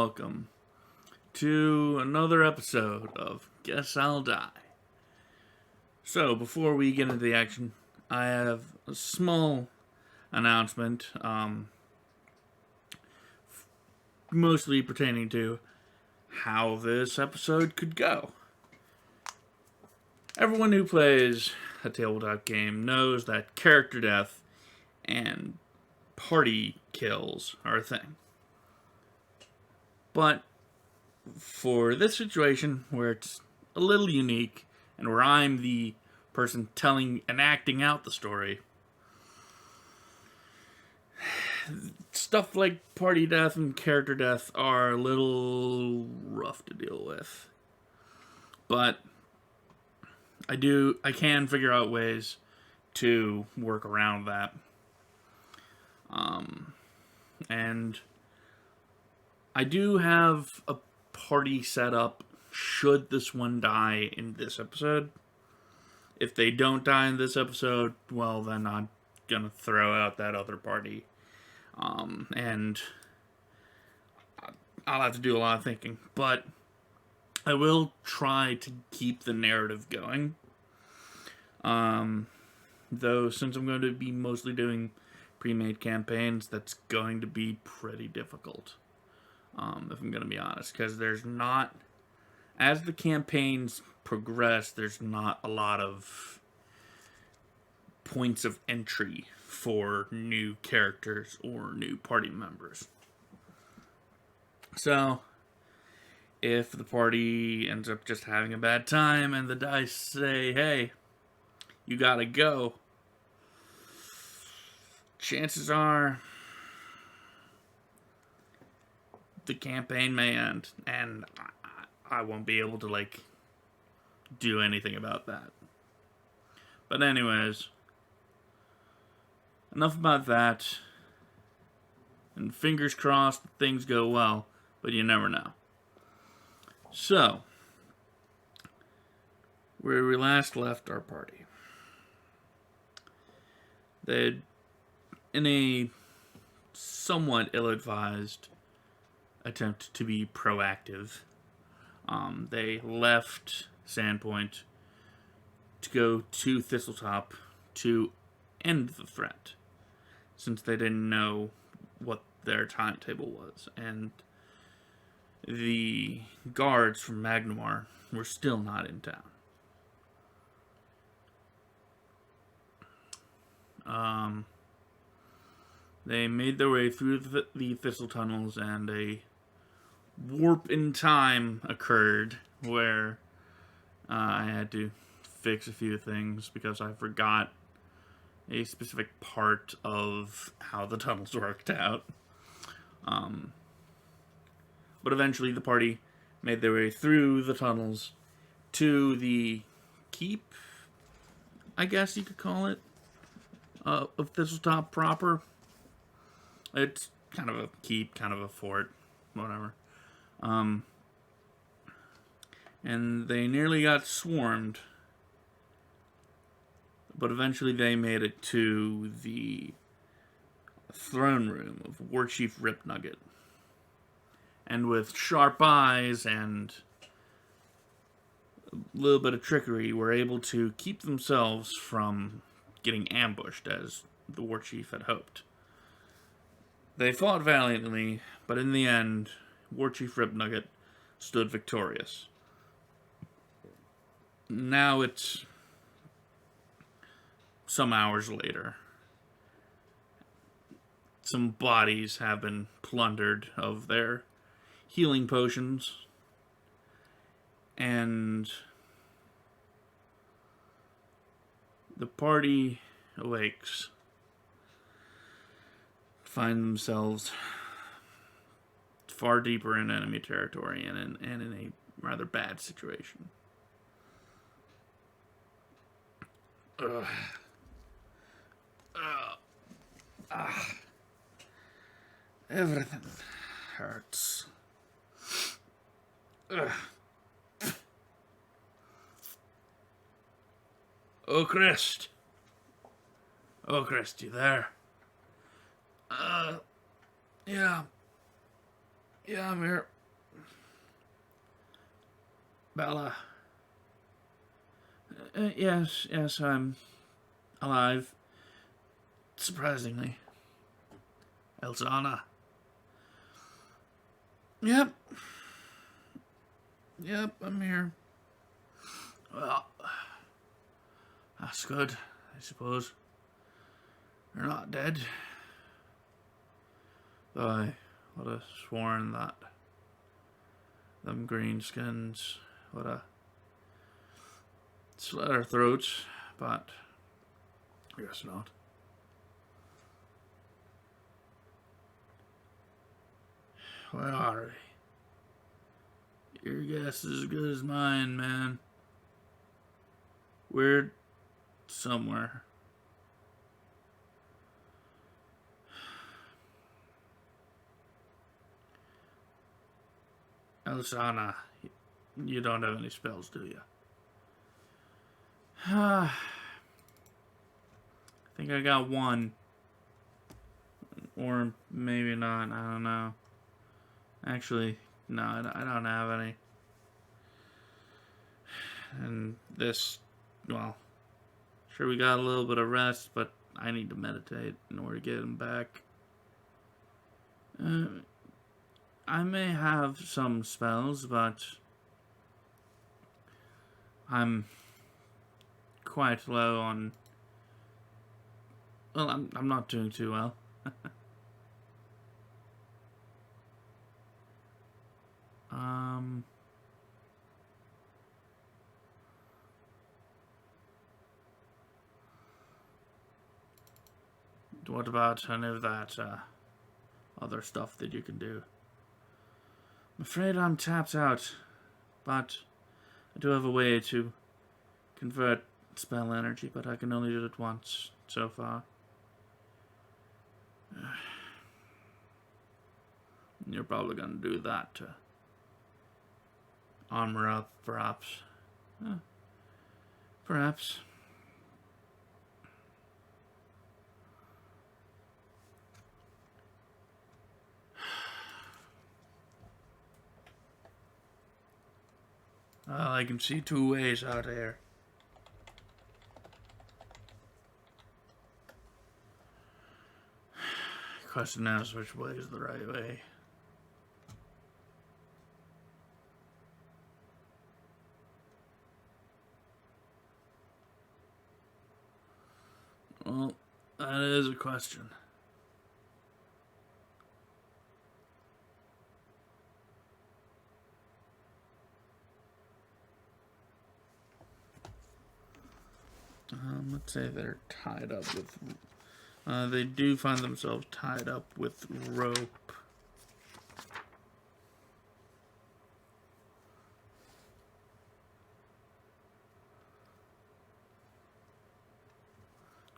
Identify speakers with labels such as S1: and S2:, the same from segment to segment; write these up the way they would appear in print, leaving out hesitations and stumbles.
S1: welcome to another episode of Guess I'll Die. So, before we get into the action, I have a small announcement, mostly pertaining to how this episode could go. Everyone who plays a tabletop game knows that character death and party kills are a thing. But for this situation, where it's a little unique, and where I'm the person telling and acting out the story, stuff like party death and character death are a little rough to deal with. But I can figure out ways to work around that. And I do have a party set up should this one die in this episode. If they don't die in this episode, well, then I'm gonna throw out that other party. And I'll have to do a lot of thinking. But I will try to keep the narrative going. Though, since I'm going to be mostly doing pre-made campaigns, that's going to be pretty difficult. If I'm going to be honest. Because there's not... As the campaigns progress, there's not a lot of points of entry for new characters or new party members. So, if the party ends up just having a bad time and the dice say, hey, you gotta go, chances are the campaign may end, and I won't be able to, do anything about that. But anyways, enough about that. And fingers crossed that things go well, but you never know. So, where we last left our party, they'd, in a somewhat ill-advised attempt to be proactive, they left Sandpoint to go to Thistletop to end the threat, since they didn't know what their timetable was, and the guards from Magnemar were still not in town. They made their way through the Thistle Tunnels, and a warp in time occurred where I had to fix a few things because I forgot a specific part of how the tunnels worked out. But eventually the party made their way through the tunnels to the keep, I guess you could call it, of Thistletop proper. It's kind of a keep, kind of a fort, whatever. And they nearly got swarmed, but eventually they made it to the throne room of War Chief Ripnugget. And with sharp eyes and a little bit of trickery, were able to keep themselves from getting ambushed, as the War Chief had hoped. They fought valiantly, but in the end, War Chief Ripnugget stood victorious. Now it's some hours later. Some bodies have been plundered of their healing potions, and the party awakes, find themselves far deeper in enemy territory and in a rather bad situation. Everything hurts. Oh, Crest. Oh, Crest, you there? Yeah. Yeah, I'm here. Bella. Yes, I'm alive. Surprisingly. Elzana. Yep. Yep, I'm here. Well, that's good, I suppose. You're not dead. Though I would have sworn that them greenskins would have slit our throats, but I guess not. Where are they? Your guess is as good as mine, man. We're somewhere. Elisana, you don't have any spells, do you? I think I got one. Or maybe not, I don't know. Actually, no, I don't have any. And this, well, sure we got a little bit of rest, but I need to meditate in order to get him back. I may have some spells, but I'm quite low on... Well, I'm not doing too well. What about any of that other stuff that you can do? I'm afraid I'm tapped out, but I do have a way to convert spell energy, but I can only do it once so far. You're probably gonna do that to armor up, perhaps. Perhaps. Well, I can see two ways out here. Question now is which way is the right way. Well, that is a question. Let's say they're tied up with... they do find themselves tied up with rope.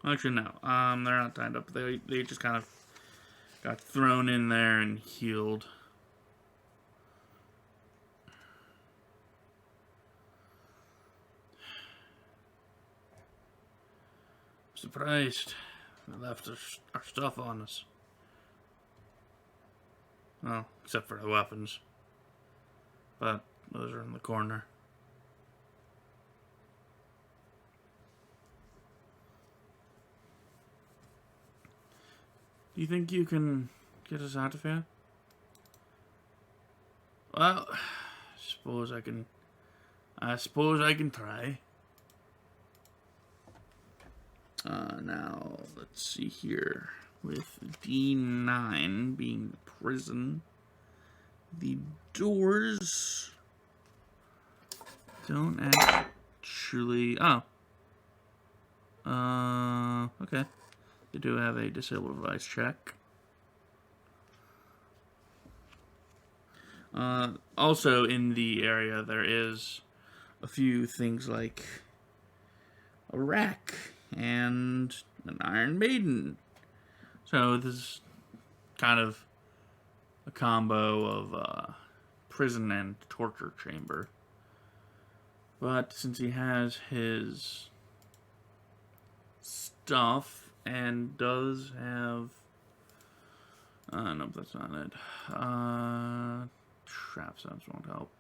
S1: Actually, no. They're not tied up. They just kind of got thrown in there and healed. Surprised. They left our stuff on us. Well, except for the weapons. But those are in the corner. Do you think you can get us out of here? Well, I suppose I can try. Now, let's see here. With D9 being the prison, the doors don't actually... Oh. Okay. They do have a disable device check. Also in the area there is a few things like a rack and an Iron Maiden. So this is kind of a combo of prison and torture chamber. But since he has his stuff and does have... nope, that's not it. Trap sense won't help.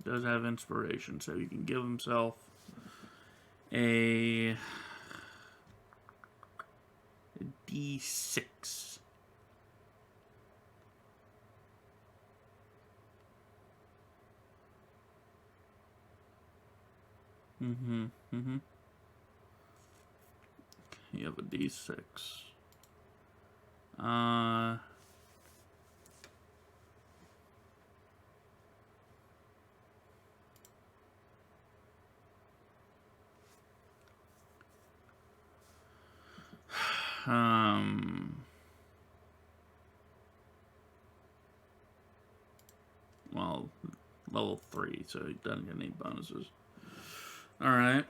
S1: Does have inspiration, so he can give himself a D6. You have a D6. Well, level 3, so he doesn't get any bonuses. Alright.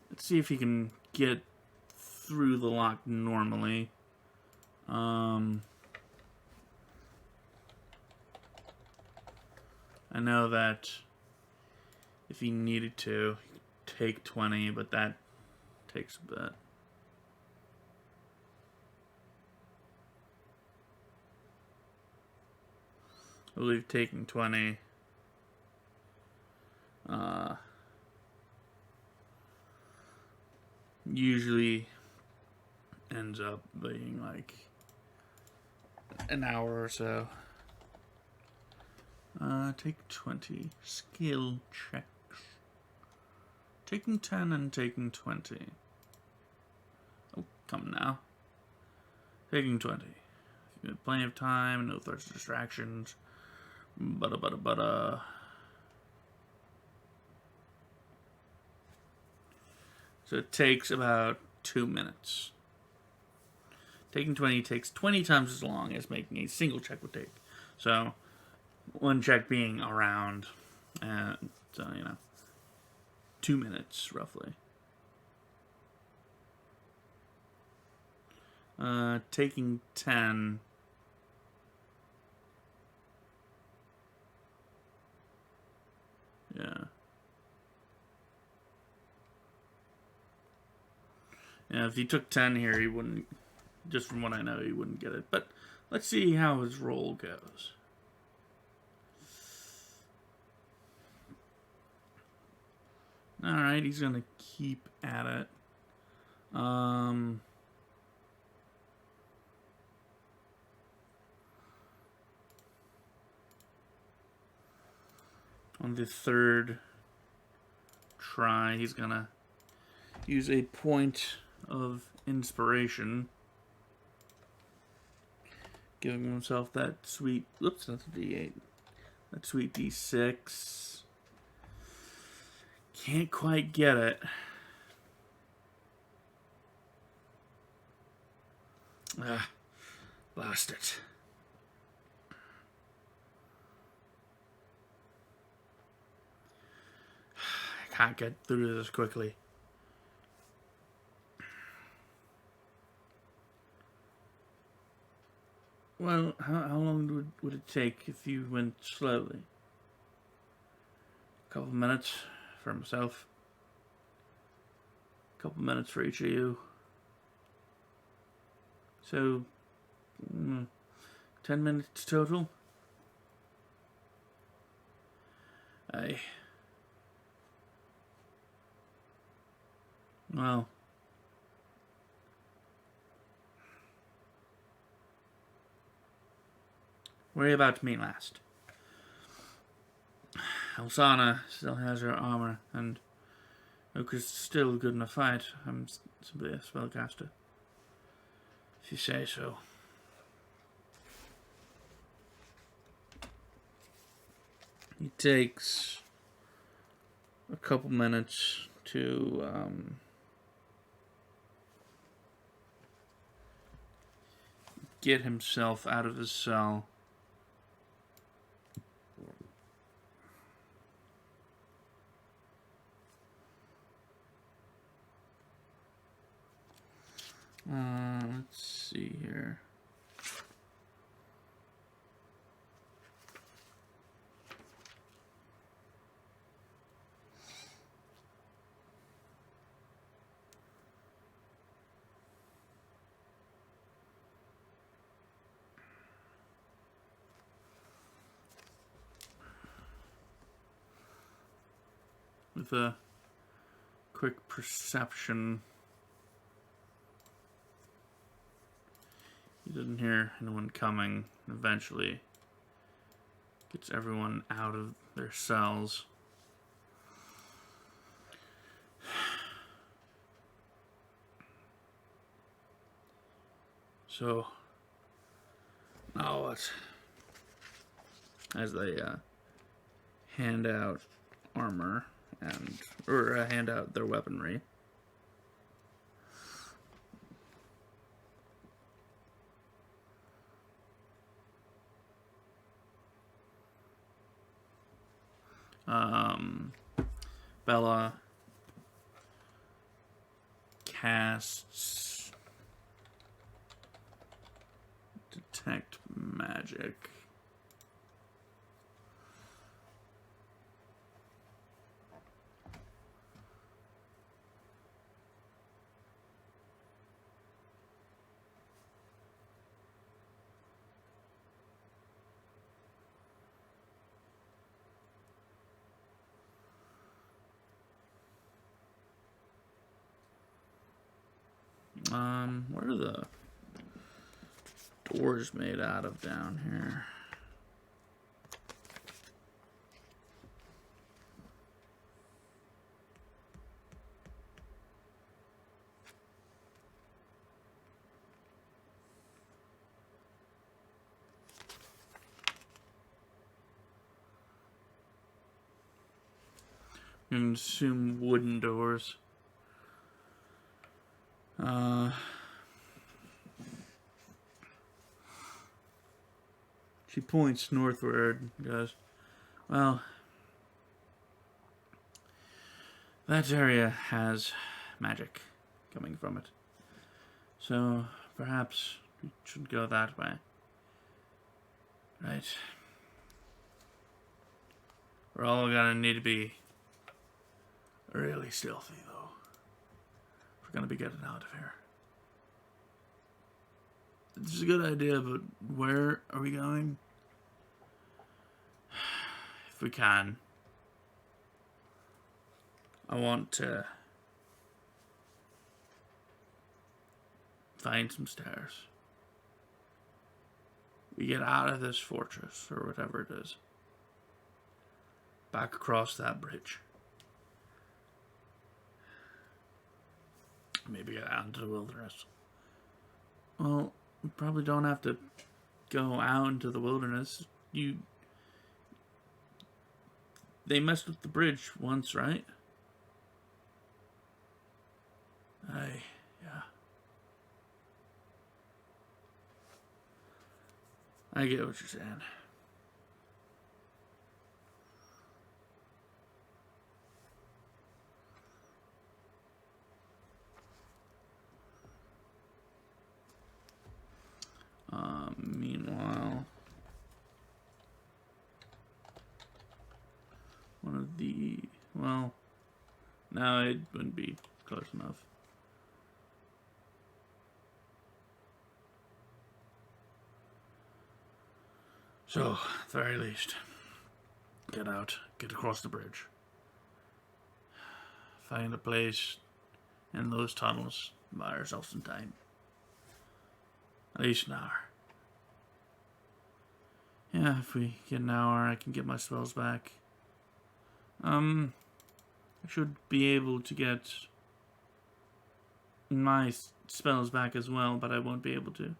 S1: Let's see if he can get through the lock normally. I know that if he needed to, he could take 20, but that takes a bit. I believe taking 20 usually ends up being like an hour or so. Take 20 skill checks. Taking 10 and taking 20. Oh, come now. Taking 20. You have plenty of time, no thirst distractions. So it takes about 2 minutes. Taking 20 takes 20 times as long as making a single check would take. So, one check being around, so, 2 minutes, roughly. Taking 10... Yeah. Yeah, if he took 10 here, he wouldn't, just from what I know, he wouldn't get it. But let's see how his roll goes. Alright, he's going to keep at it. On the third try, he's going to use a point of inspiration, giving himself that sweet, oops, that's a D8, that sweet D6. Can't quite get it. Lost it. I can't get through this quickly. Well, how long would it take if you went slowly? A couple minutes for myself. A couple minutes for each of you. So, 10 minutes total? Aye. Well. Where are you about to meet last? Elsana still has her armor, and Oak is still good in a fight. I'm simply a spellcaster. If you say so. It takes a couple minutes to get himself out of his cell. Let's see here. with a quick perception. He doesn't hear anyone coming. Eventually gets everyone out of their cells. So now what? As they hand out armor or hand out their weaponry. Bella casts Detect Magic. What are the doors made out of down here? You can assume wooden doors. She points northward and goes, well, that area has magic coming from it. So perhaps we should go that way. Right. We're all gonna need to be really stealthy, though. If we're gonna be getting out of here. This is a good idea, but where are we going? If we can. I want to find some stairs. We get out of this fortress, or whatever it is. Back across that bridge. Maybe get out into the wilderness. Well, we probably don't have to go out into the wilderness. They messed with the bridge once, right? Yeah. I get what you're saying. Meanwhile, one of the, well, no, it wouldn't be close enough. So, at the very least, get out, get across the bridge. Find a place in those tunnels, buy ourselves some time. At least an hour. Yeah, if we get an hour, I can get my spells back. I should be able to get my spells back as well, but I won't be able to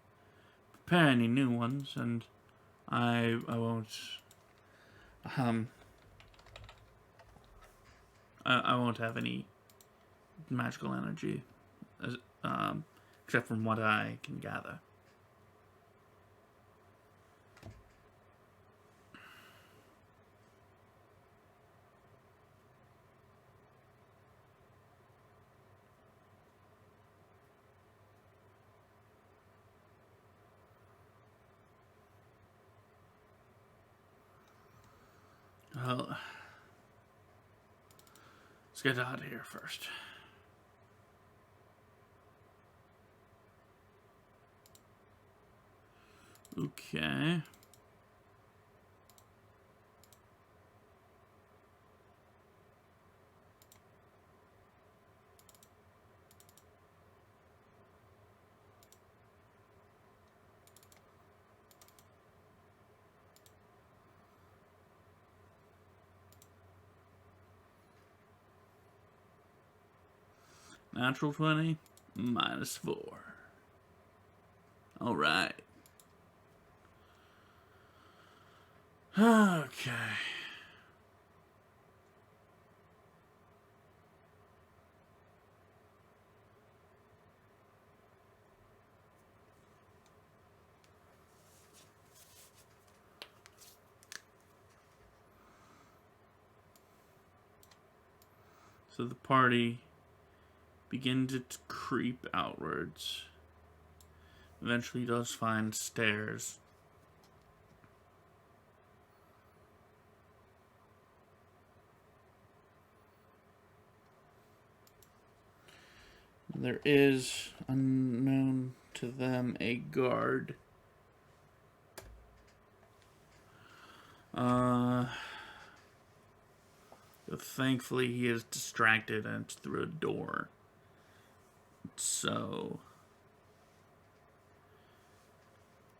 S1: prepare any new ones, and I won't I won't have any magical energy as, except from what I can gather. Well, let's get out of here first. Okay. Natural 20, -4. All right. Okay. So the party begin to creep outwards. Eventually does find stairs. There is, unknown to them, a guard. Thankfully he is distracted and it's through a door. So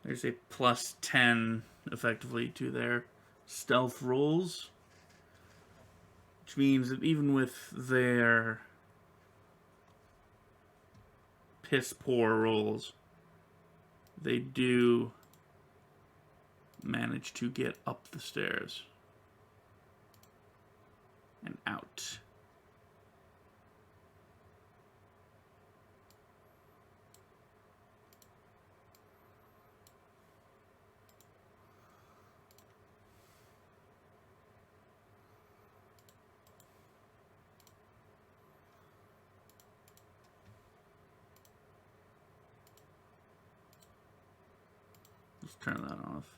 S1: there's a +10 effectively to their stealth rolls. Which means that even with their piss poor rolls, they do manage to get up the stairs and out. Let's turn that off.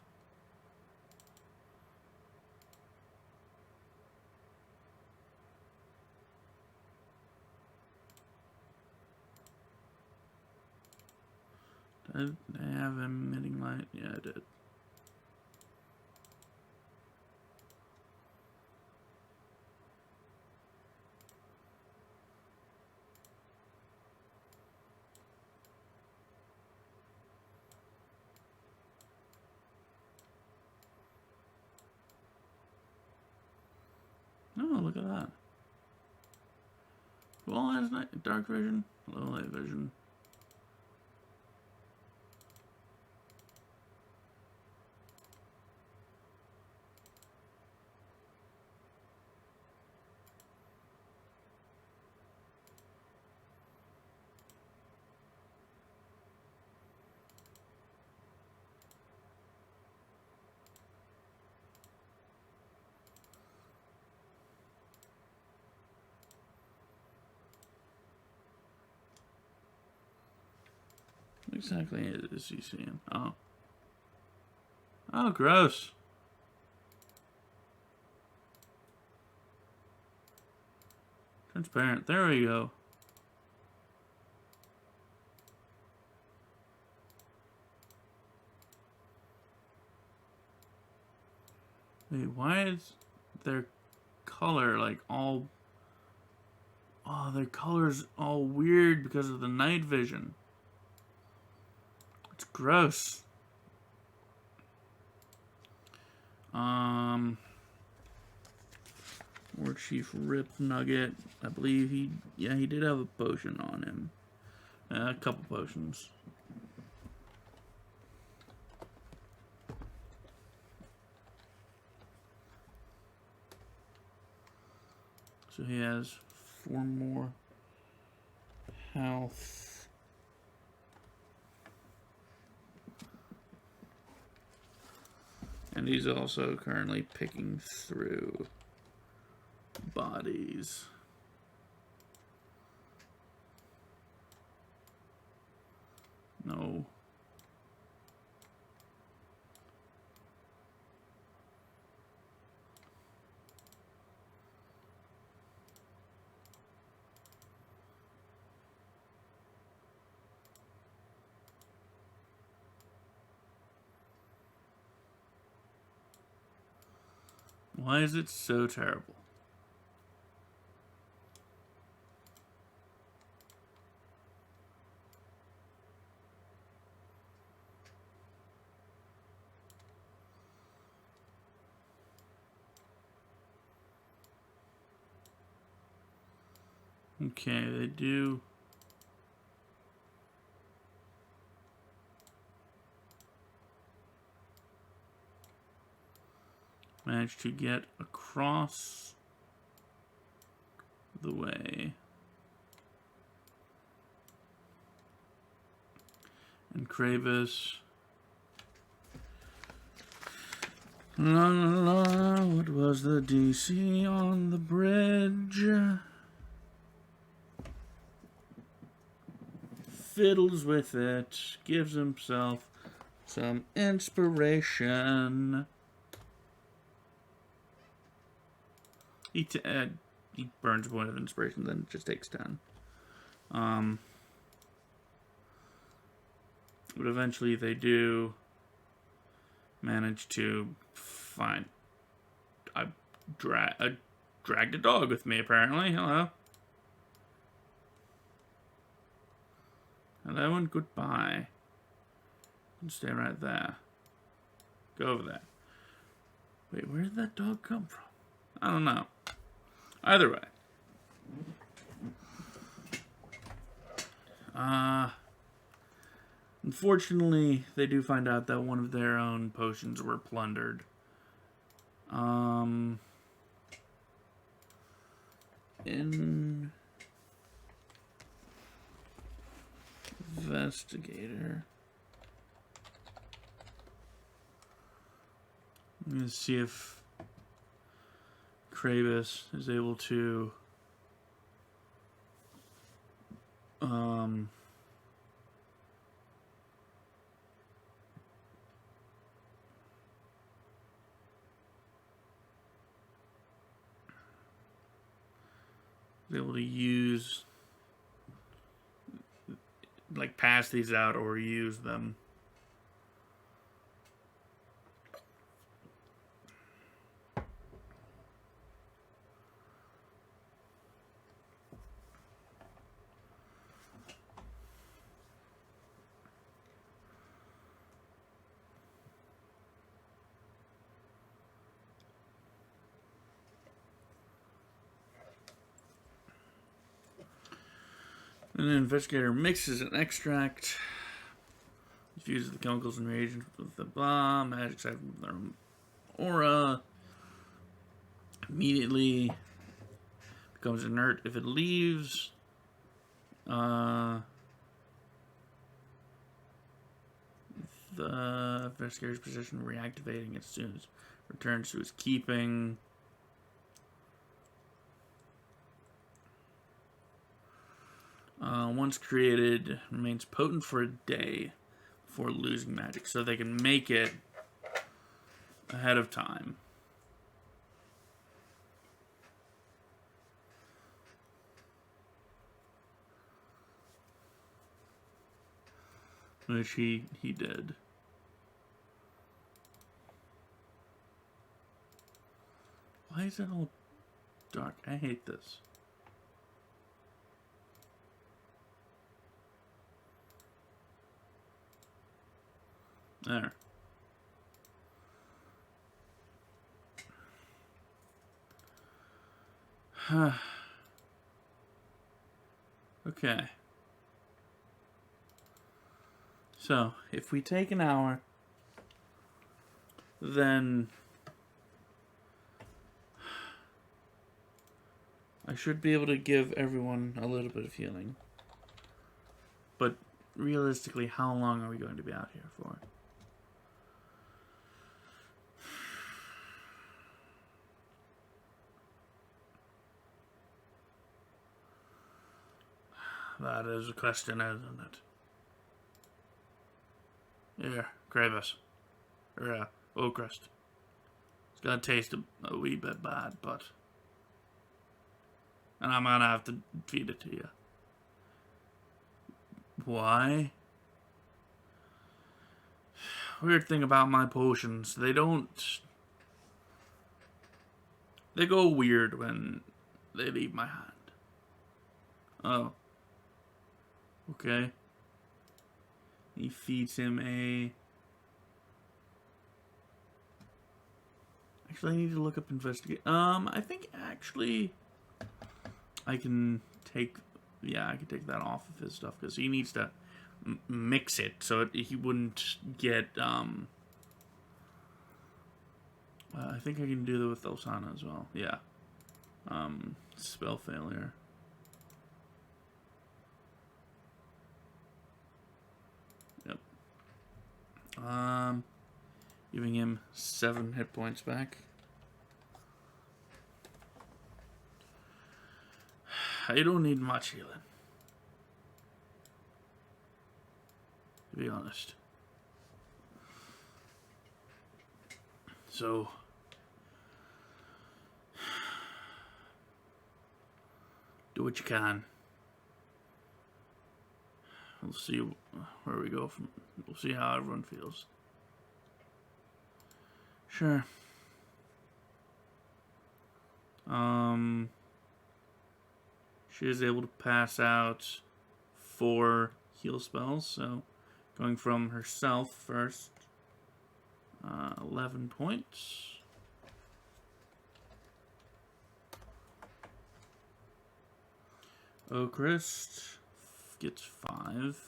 S1: Did I have emitting light? Yeah, I did. Oh, look at that. Who all has dark vision? Low light vision. What exactly is he seeing? Oh. Oh, gross. Transparent. There we go. Wait, why is their color like all... Oh, their color's all weird because of the night vision. It's gross. War Chief Rip Nugget. I believe he did have a potion on him. A couple potions. So he has 4 more health. And he's also currently picking through bodies. No. Why is it so terrible? Okay, they do Managed to get across the way. And Kravis. La la la, what was the DC on the bridge? Fiddles with it, gives himself some inspiration. He burns a point of inspiration, then just takes 10. But eventually they do manage to find... I dragged a dog with me, apparently. Hello. Hello and goodbye. Stay right there. Go over there. Wait, where did that dog come from? I don't know. Either way. Unfortunately, they do find out that one of their own potions were plundered. Investigator. Let's see if Kravis is able to use, like, pass these out or use them. And the investigator mixes an extract, infuses the chemicals and reagents with the magic side from their aura. Immediately becomes inert if it leaves. The investigator's position reactivating as soon as it returns to his keeping. Once created, remains potent for a day before losing magic, so they can make it ahead of time. Which he did. Why is it all dark? I hate this. There. Okay. So, if we take an hour, then I should be able to give everyone a little bit of healing. But realistically, how long are we going to be out here for? That is a question, isn't it? Here, Kravis. Or, Oakrest. It's gonna taste a wee bit bad, but... And I'm gonna have to feed it to you. Why? Weird thing about my potions, they don't... They go weird when they leave my hand. Oh. Okay. He feeds him a... Actually, I need to look up investigate. I think actually I can take... Yeah, I can take that off of his stuff because he needs to mix it so he wouldn't get I think I can do that with Elsana as well. Yeah. Spell failure. Yep. Giving him 7 hit points back. I don't need much healing, to be honest. So, do what you can. We'll see where we go from. We'll see how everyone feels. Sure. She is able to pass out 4 heal spells, so going from herself first. 11 points. Oakrist gets 5.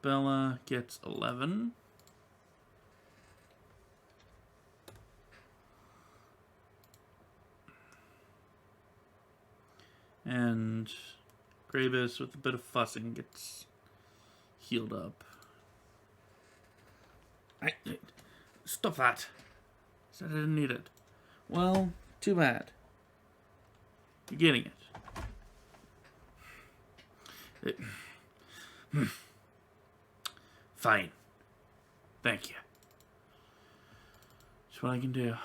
S1: Bella gets 11. And Gravis, with a bit of fussing, gets healed up. Stop that. Said I didn't need it. Well, too bad. You're getting it. Fine. Thank you. That's what I can do.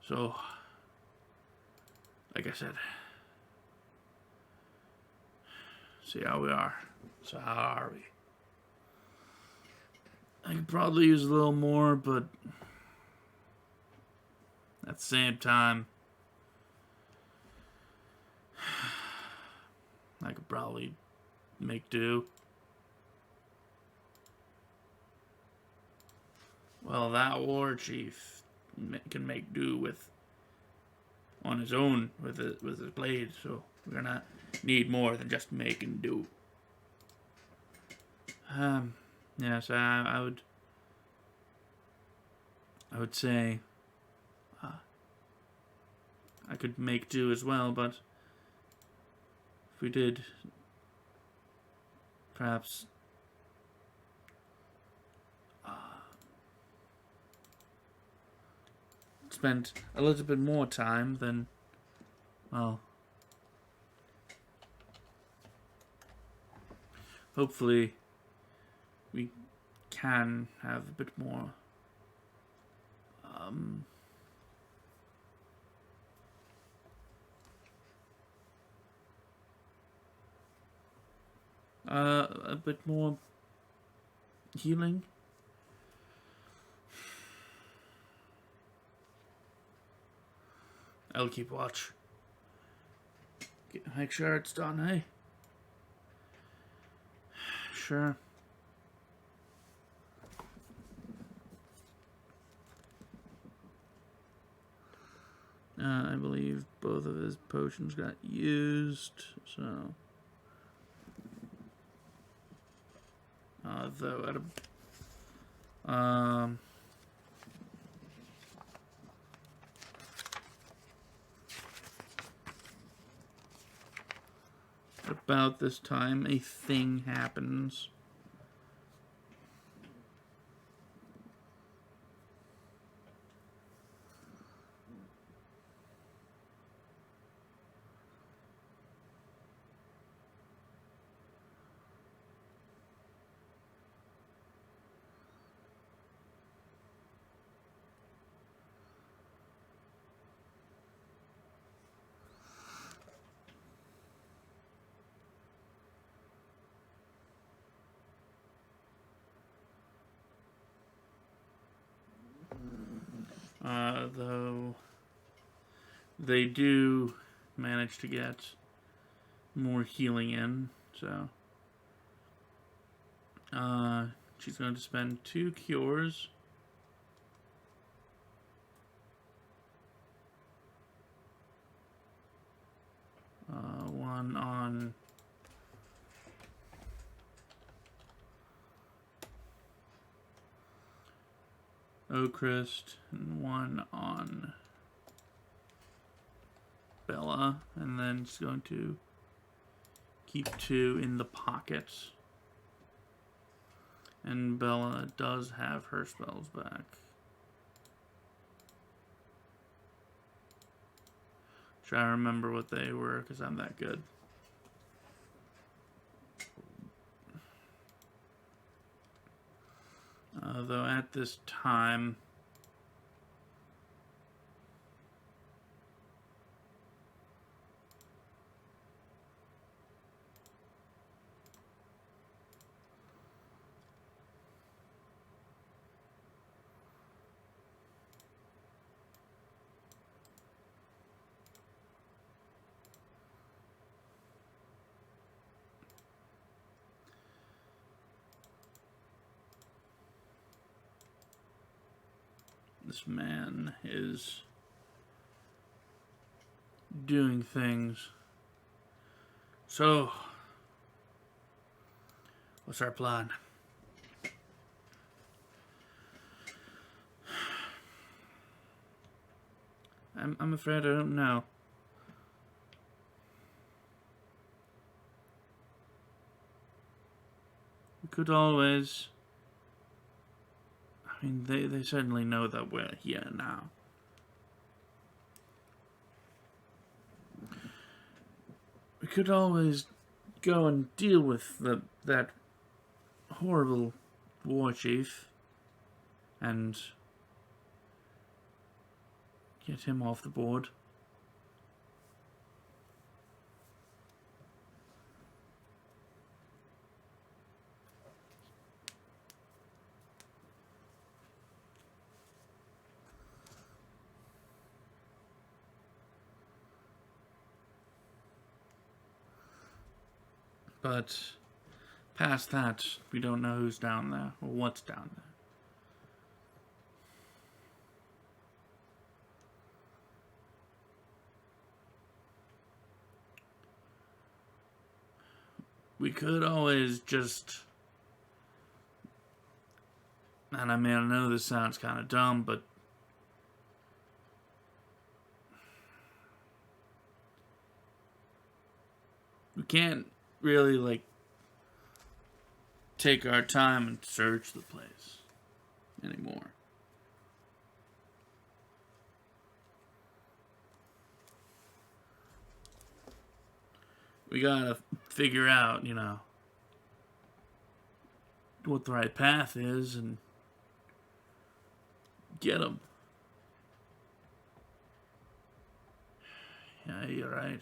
S1: So, like I said, see how we are. So how are we? I could probably use a little more, but at the same time, I could probably make do. Well, that war chief can make do with on his own with his blade, so we're gonna need more than just making do. Yeah, so I would say I could make do as well, but if we did perhaps spend a little bit more time, then, well, hopefully we can have a bit more a bit more healing. I'll keep watch. Make sure it's done, hey? Sure. I believe both of his potions got used, so... though at a... about this time, a thing happens. Though they do manage to get more healing in, so she's going to spend 2 cures. Oakrest, and 1 on Bella, and then it's going to keep 2 in the pockets. And Bella does have her spells back. Try to remember what they were, because I'm that good. Though at this time, this man is doing things. So, what's our plan? I'm afraid I don't know. We could always... I mean, they certainly know that we're here now. We could always go and deal with that horrible war chief and get him off the board. But past that, we don't know who's down there or what's down there. We could always just... And I mean, I know this sounds kind of dumb, but... we can't really, like, take our time and search the place anymore. We gotta figure out, you know, what the right path is and get them. Yeah, you're right.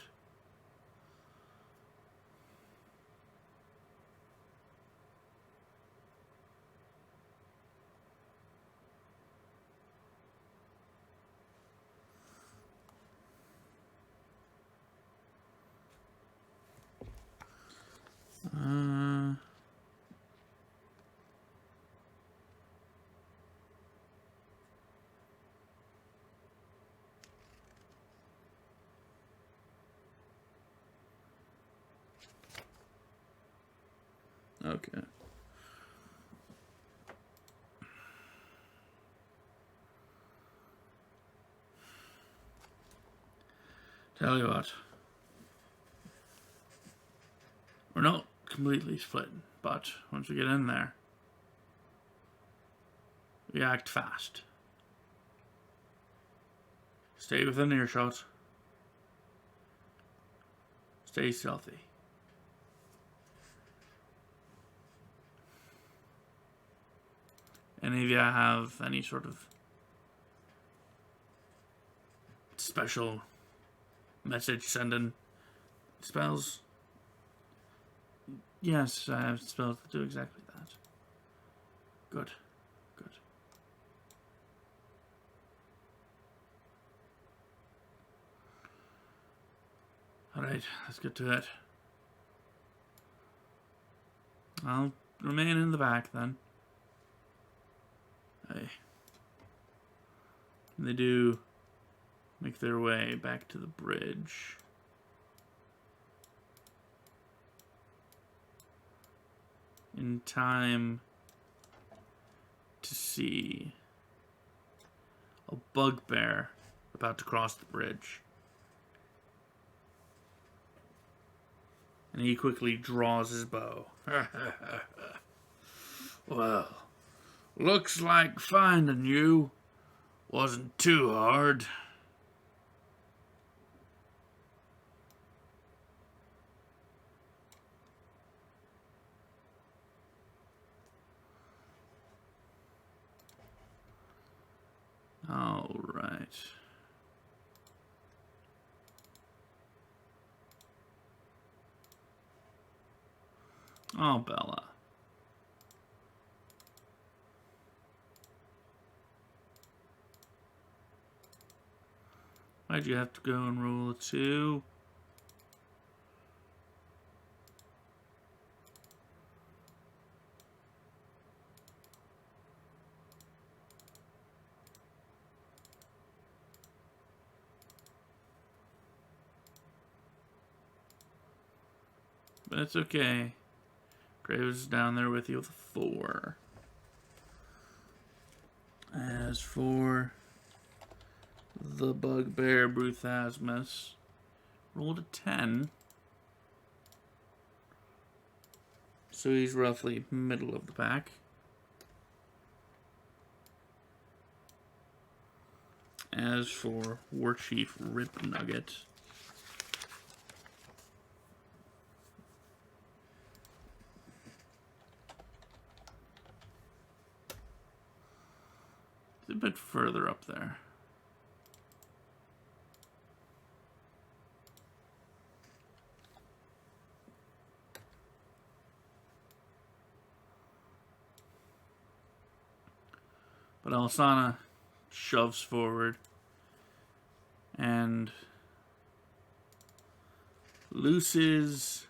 S1: Okay. Tell you what. We're not completely split, but once we get in there, we act fast. Stay within earshot. Stay stealthy. Any of you have any sort of special message sending spells? Yes, I have spells that do exactly that. Good. Good. Alright, let's get to it. I'll remain in the back then. They do make their way back to the bridge. In time to see a bugbear about to cross the bridge. And he quickly draws his bow. Well, looks like finding you wasn't too hard. All right. Oh, Bella. Why'd you have to go and roll a 2? But it's okay. Graves is down there with you with a 4. As for the bugbear Bruthasmus, rolled a 10. So he's roughly middle of the pack. As for War Chief Rip Nugget, it's a bit further up there. But Alsana shoves forward and looses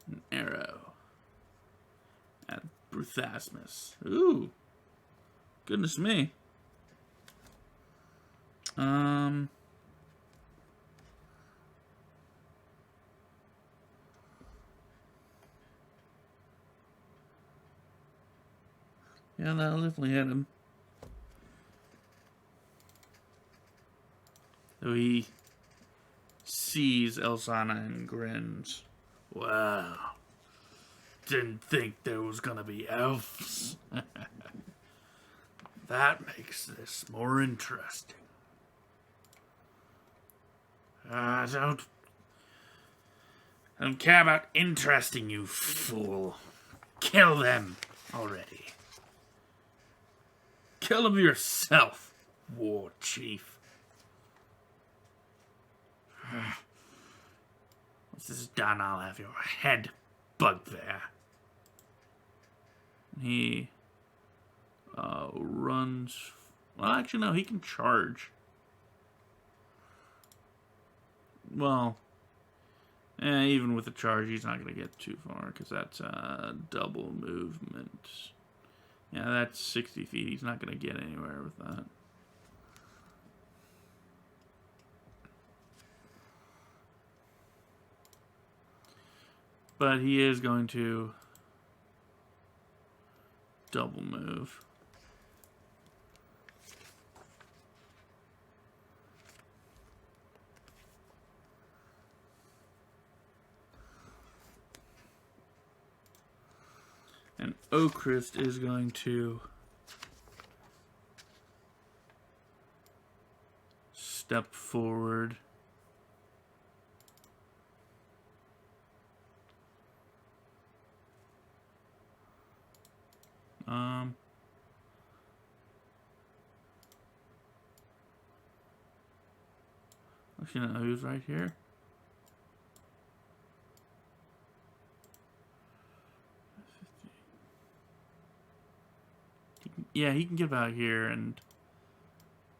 S1: an arrow at Bruthasmus. Ooh, goodness me. Yeah, that'll definitely hit him. So he sees Elsana and grins. Wow. Didn't think there was gonna be elves. That makes this more interesting. I don't care about interesting, you fool. Kill them already. Kill them yourself, War Chief. Once this is done, I'll have your head bugbear. He runs. Well, actually, no, he can charge. Well, even with the charge, he's not going to get too far because that's double movement. Yeah, that's 60 feet. He's not going to get anywhere with that. But he is going to double move. And Okrist is going to step forward. Actually, no, he was right here. Yeah, he can get out here and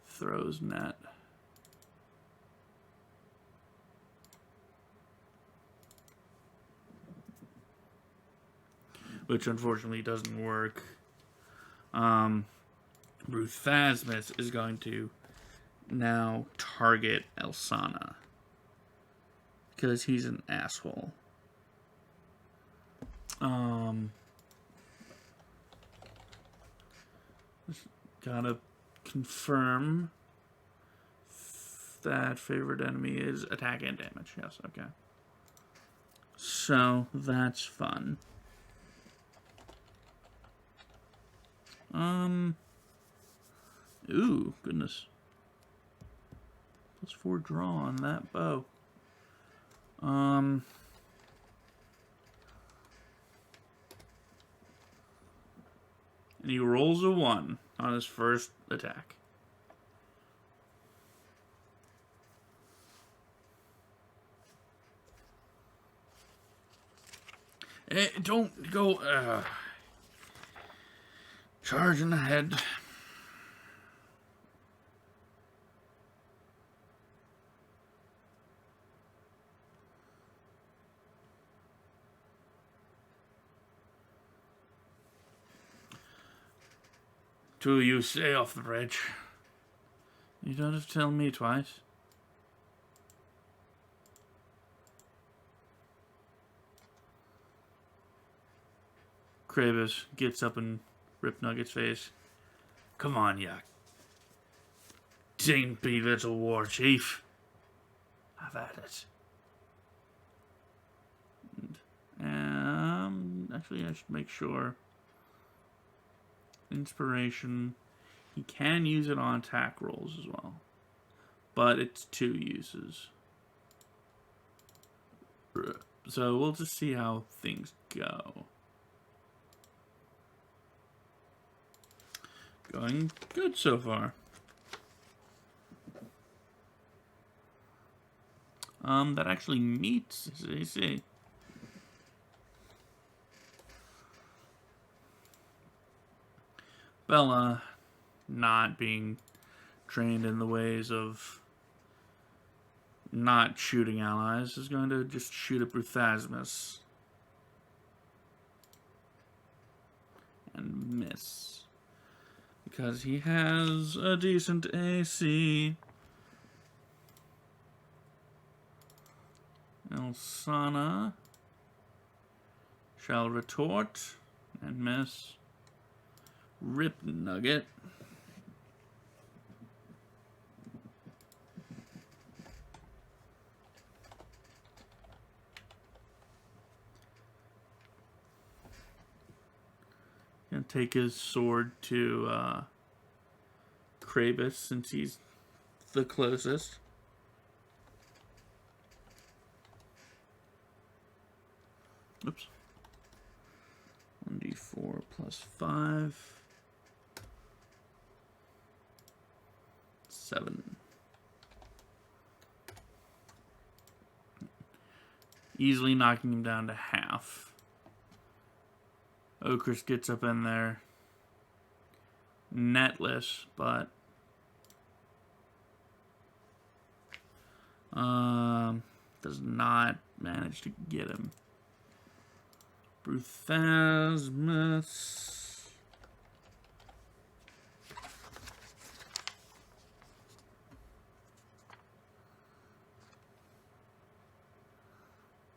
S1: throw his net. Which unfortunately doesn't work. Bruthasmus is going to now target Elsana. Because he's an asshole. Just gotta confirm that favorite enemy is attack and damage. Yes, okay. So that's fun. Ooh, goodness. +4 draw on that bow. And he rolls a 1 on his first attack. Hey, don't go charging ahead. Two of you stay off the bridge. You don't have to tell me twice. Kravis gets up in Rip Nugget's face. Come on, ya dainty little war chief. Have at it. And, actually, I should make sure. Inspiration. He can use it on attack rolls as well. But it's 2 uses. So we'll just see how things go. Going good so far. That actually meets his AC. Bella, not being trained in the ways of not shooting allies, is going to just shoot at Bruthasmus. And miss. Because he has a decent AC. Elsana shall retort and miss. Rip Nugget. Gonna take his sword to Kravis since he's the closest. Oops. 1d4 plus 5. 7. Easily knocking him down to half. Okris gets up in there. Netless, but does not manage to get him. Bruthasmus.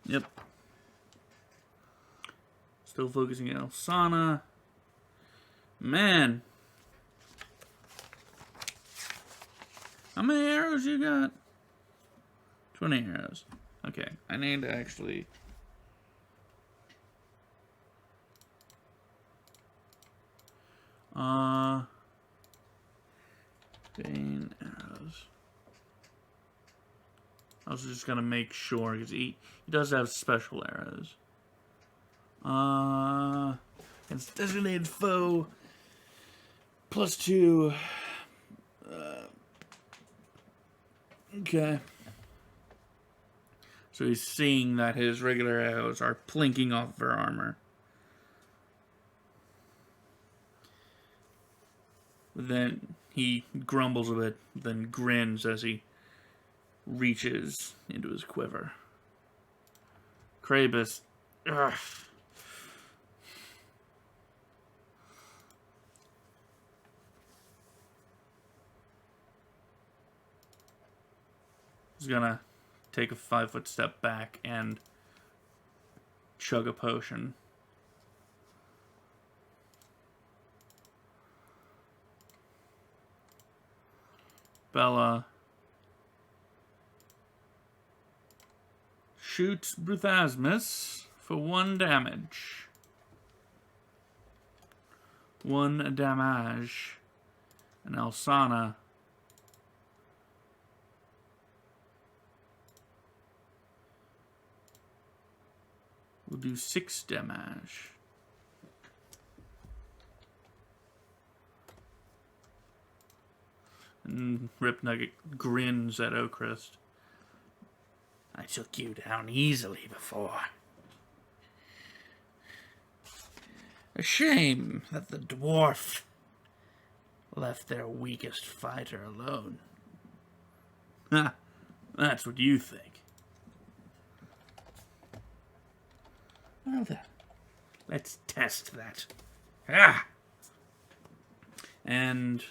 S1: Yep. Still focusing on Elsana. Man. How many arrows you got? 20 arrows. Okay, I need to actually... Bane arrows. I was just gonna make sure, because he does have special arrows. Against designated foe. +2. Okay. So he's seeing that his regular arrows are plinking off of her armor. Then he grumbles a bit, then grins as he reaches into his quiver. Kravis. Ugh. He's gonna take a 5-foot step back and chug a potion. Bella shoots Bruthasmus for 1 damage. 1 damage. And Elsana will do 6 damage. And Rip Nugget grins at Oakrest. I took you down easily before. A shame that the dwarf left their weakest fighter alone. Ha! That's what you think. Well then, let's test that. Ah! And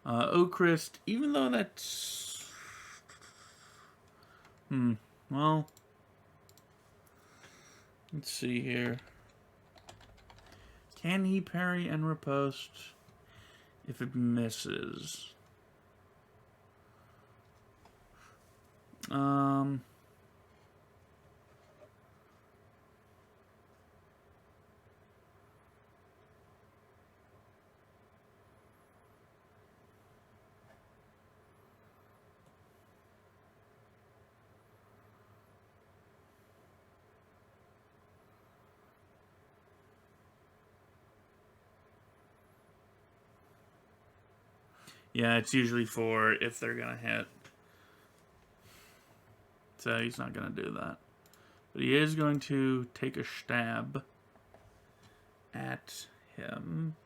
S1: Oakrest, even though that's... well, let's see here. Can he parry and riposte if it misses? Yeah, it's usually for if they're going to hit. So he's not going to do that. But he is going to take a stab at him.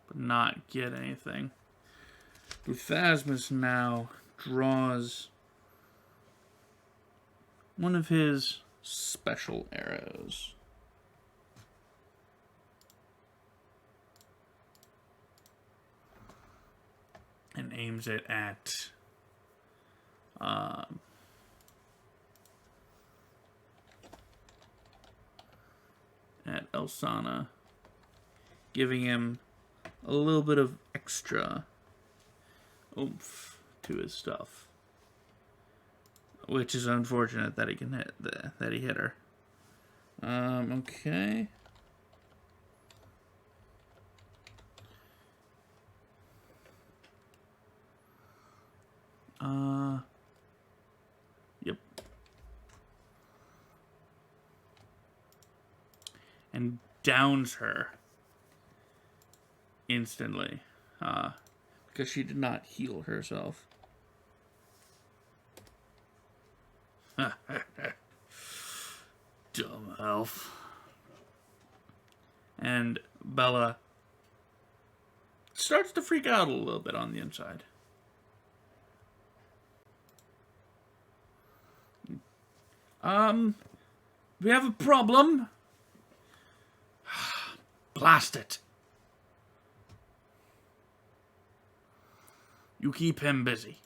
S1: But not get anything. Bruthasmus now draws one of his special arrows. And aims it at Elsana, giving him a little bit of extra oomph to his stuff. Which is unfortunate that he can hit that he hit her. Okay. Yep. And downs her instantly. Because she did not heal herself. Dumb elf. And Bella starts to freak out a little bit on the inside. We have a problem. Blast it. You keep him busy.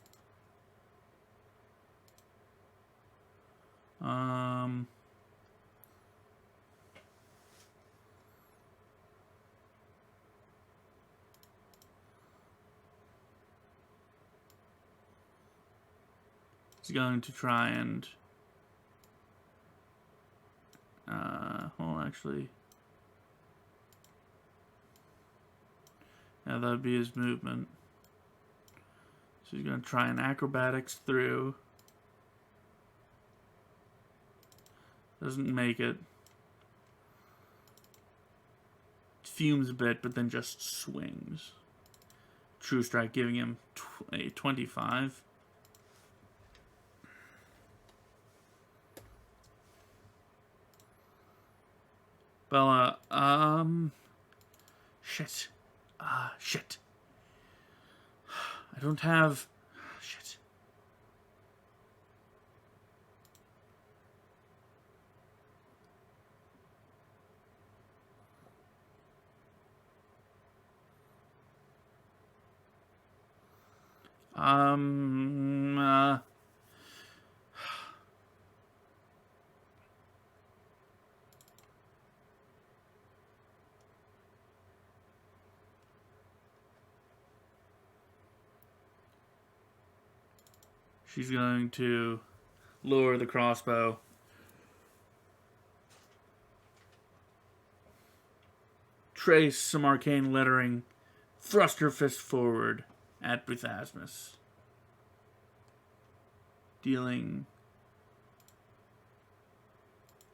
S1: He's going to try and well, actually, yeah, that would be his movement. So he's going to try and acrobatics through. Doesn't make it. Fumes a bit, but then just swings. True Strike giving him a 25. Bella, shit. Shit. I don't have... Shit. She's going to lower the crossbow. Trace some arcane lettering. Thrust her fist forward at Bruthasmus, dealing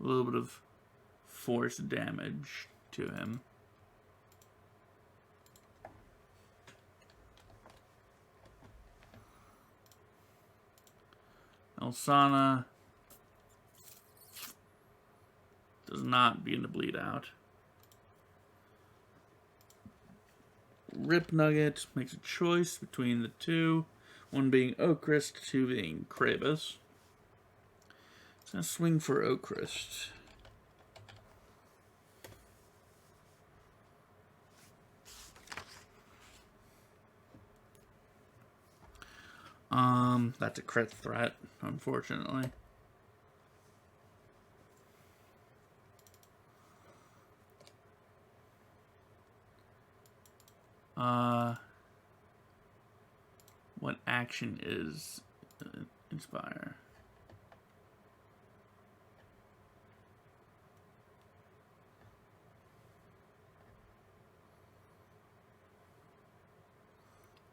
S1: a little bit of force damage to him. Elsana does not begin to bleed out. Rip Nugget makes a choice between the two. One being Oakrist, two being Kravis. He's going to swing for Oakrist. That's a crit threat, unfortunately. What action is Inspire?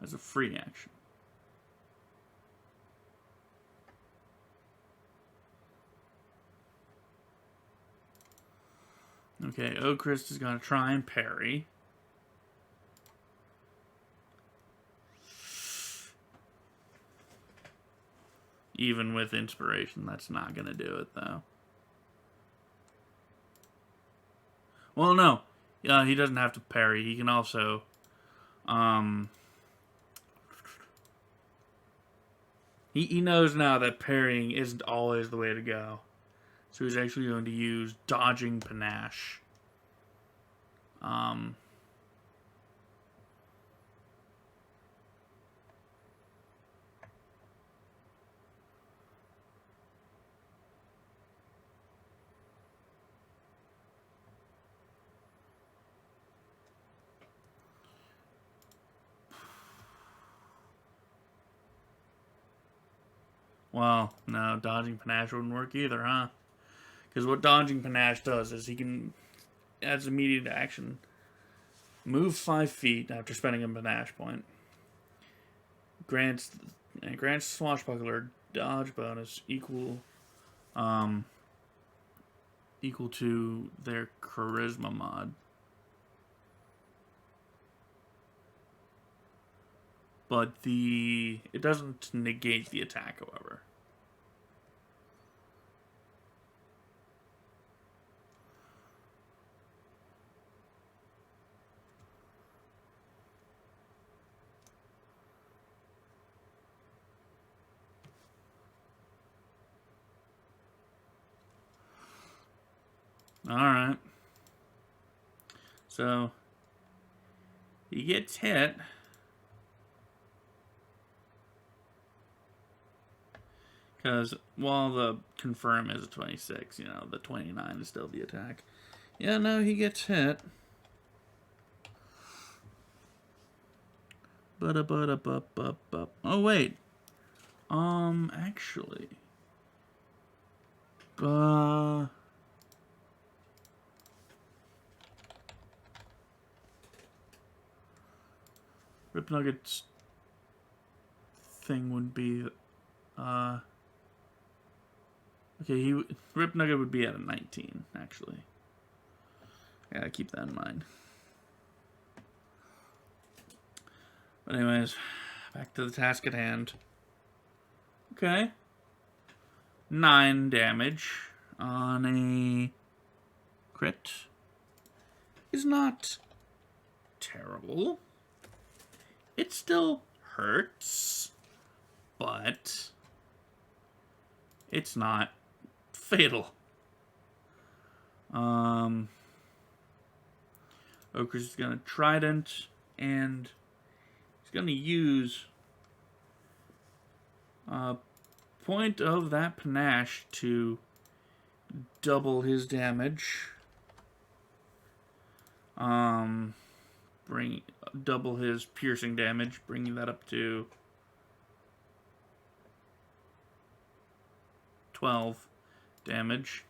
S1: As a free action. Okay, Oakrist is going to try and parry. Even with inspiration, that's not going to do it, though. Well, no. Yeah, he doesn't have to parry. He can also... He knows now that parrying isn't always the way to go. So he's actually going to use Dodging Panache. Well, no, Dodging Panache wouldn't work either, huh? Because what Dodging Panache does is he can, as immediate action, move 5 feet after spending a Panache point. Grants Swashbuckler dodge bonus equal to their charisma mod. But it doesn't negate the attack, however. Alright. So, he gets hit. Because while the confirm is a 26, the 29 is still the attack. Yeah, no, he gets hit. Oh, wait. Actually. Rip Nugget's thing would be, okay, Rip Nugget would be at a 19, actually. Yeah, keep that in mind. But anyways, back to the task at hand. Okay. 9 damage on a crit is not terrible. It still hurts, but it's not fatal. Oakrist is going to Trident, and he's going to use a point of that Panache to double his damage. Double his piercing damage, bringing that up to 12 damage.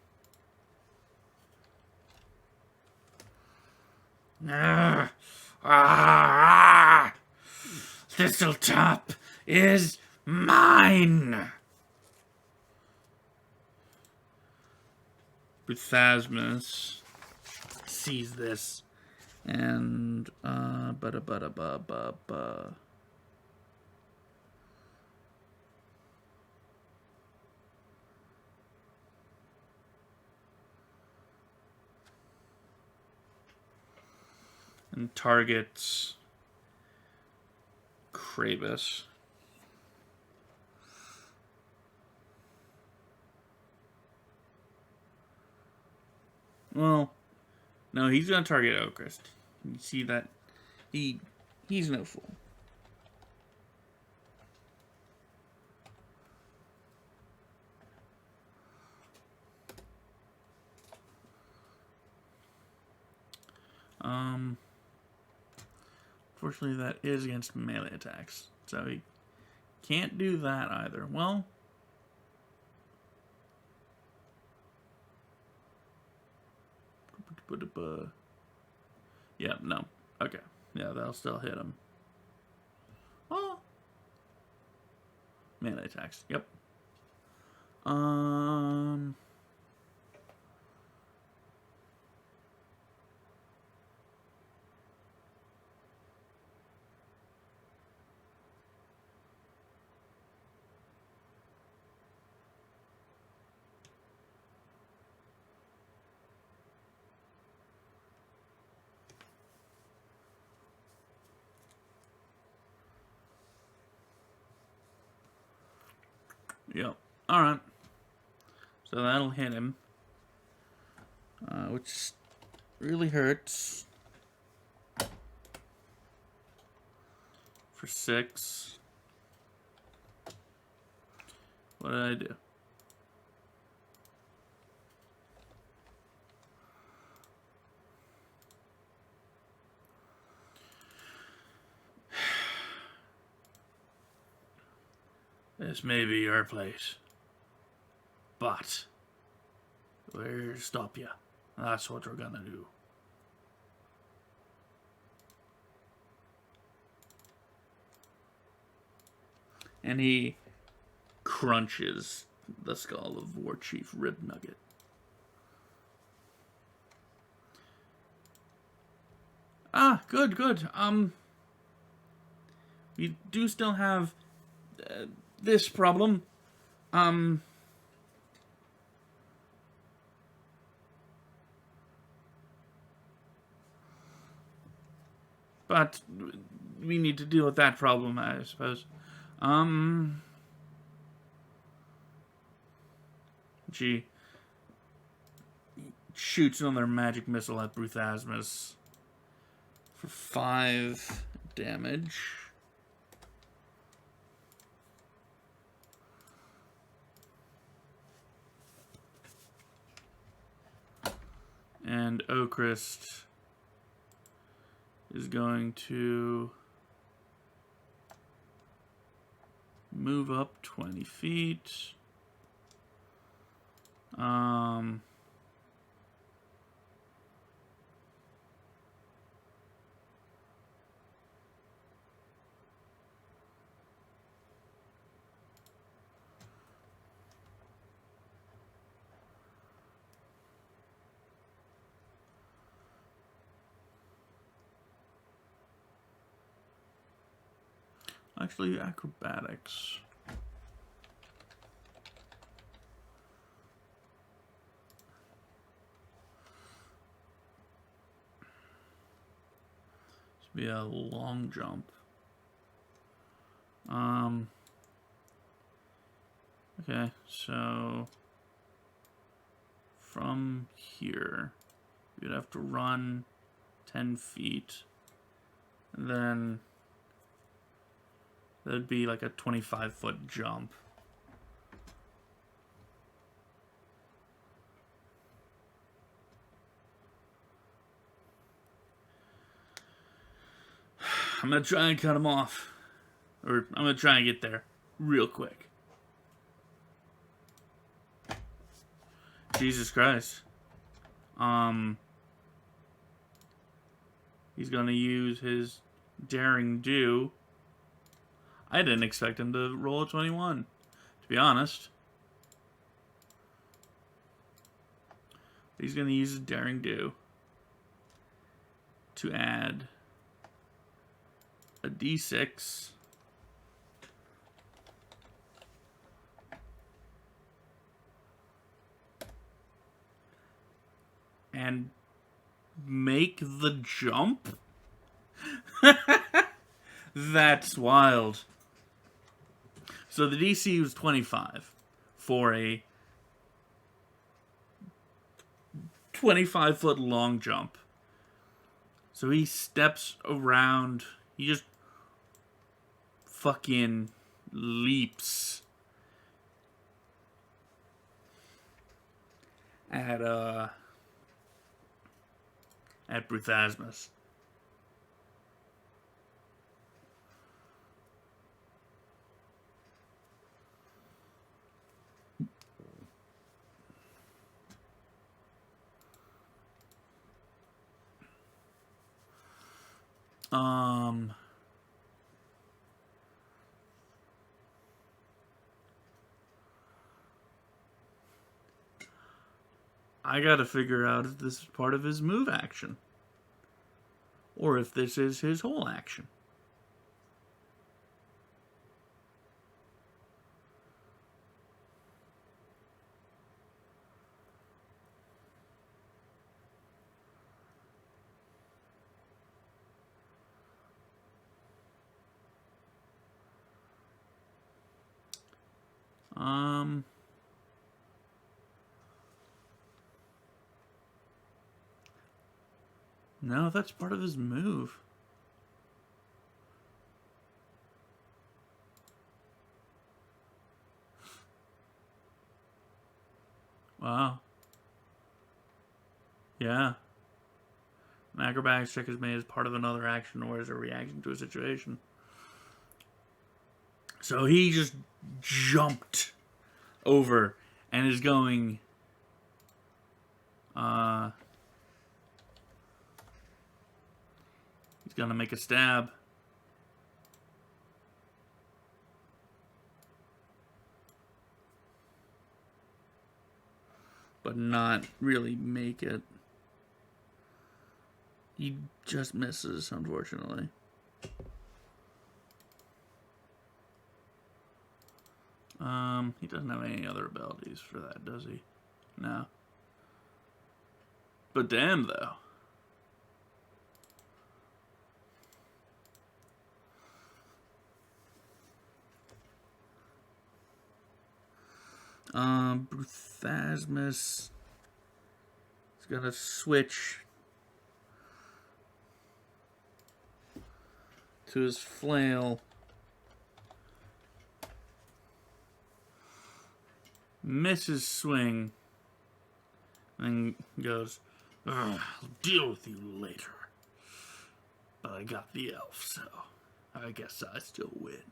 S1: Thistletop is mine! Bruthasmus sees this and and targets Kravis. Well, no, he's gonna target Oakrist. You see that? He's no fool. Unfortunately, that is against melee attacks, so he can't do that either. Well, yeah, no. Okay. Yeah, that'll still hit him. Oh. Melee attacks. Yep. Yep. Alright. So that'll hit him. Which really hurts. For 6. What did I do? This may be your place, but we'll stop you. That's what we're gonna do. And he crunches the skull of War Chief Rib Nugget. Ah, good, good. We do still have this problem. But we need to deal with that problem, I suppose. She shoots another magic missile at Bruthasmus for 5 damage. And Oakrist is going to move up 20 feet. Actually, acrobatics. This would be a long jump. Okay, so from here, you'd have to run 10 feet, and then that would be like a 25-foot jump. I'm gonna try and cut him off. Or I'm gonna try and get there real quick. Jesus Christ. He's gonna use his Daring Do. I didn't expect him to roll a 21, to be honest. He's gonna use his Daring Do to add a D6. And make the jump? That's wild. So the DC was 25 for a 25-foot long jump. So he steps around. He just fucking leaps at Bruthasmus. I gotta figure out if this is part of his move action. Or if this is his whole action. No, that's part of his move. Wow. Yeah. An acrobatics check is made as part of another action or as a reaction to a situation. So he just jumped over and is going he's gonna make a stab. But not really make it. He just misses, unfortunately. He doesn't have any other abilities for that, does he? No. But damn, though. Bruthasmus is gonna switch to his flail. Misses swing. And goes, I'll deal with you later. But I got the elf, so I guess I still win.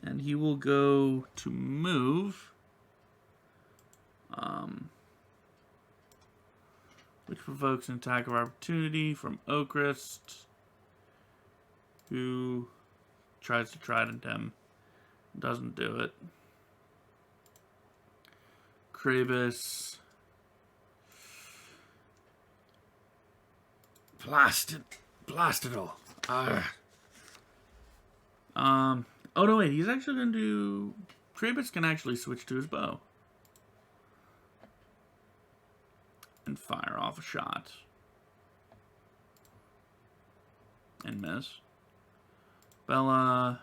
S1: And he will go to move. Which provokes an attack of opportunity from Oakrist, who tries to trident him. Doesn't do it. Krabus. Blast it all. Oh no, wait, he's actually going to do... Krabus can actually switch to his bow. And fire off a shot. And miss. Bella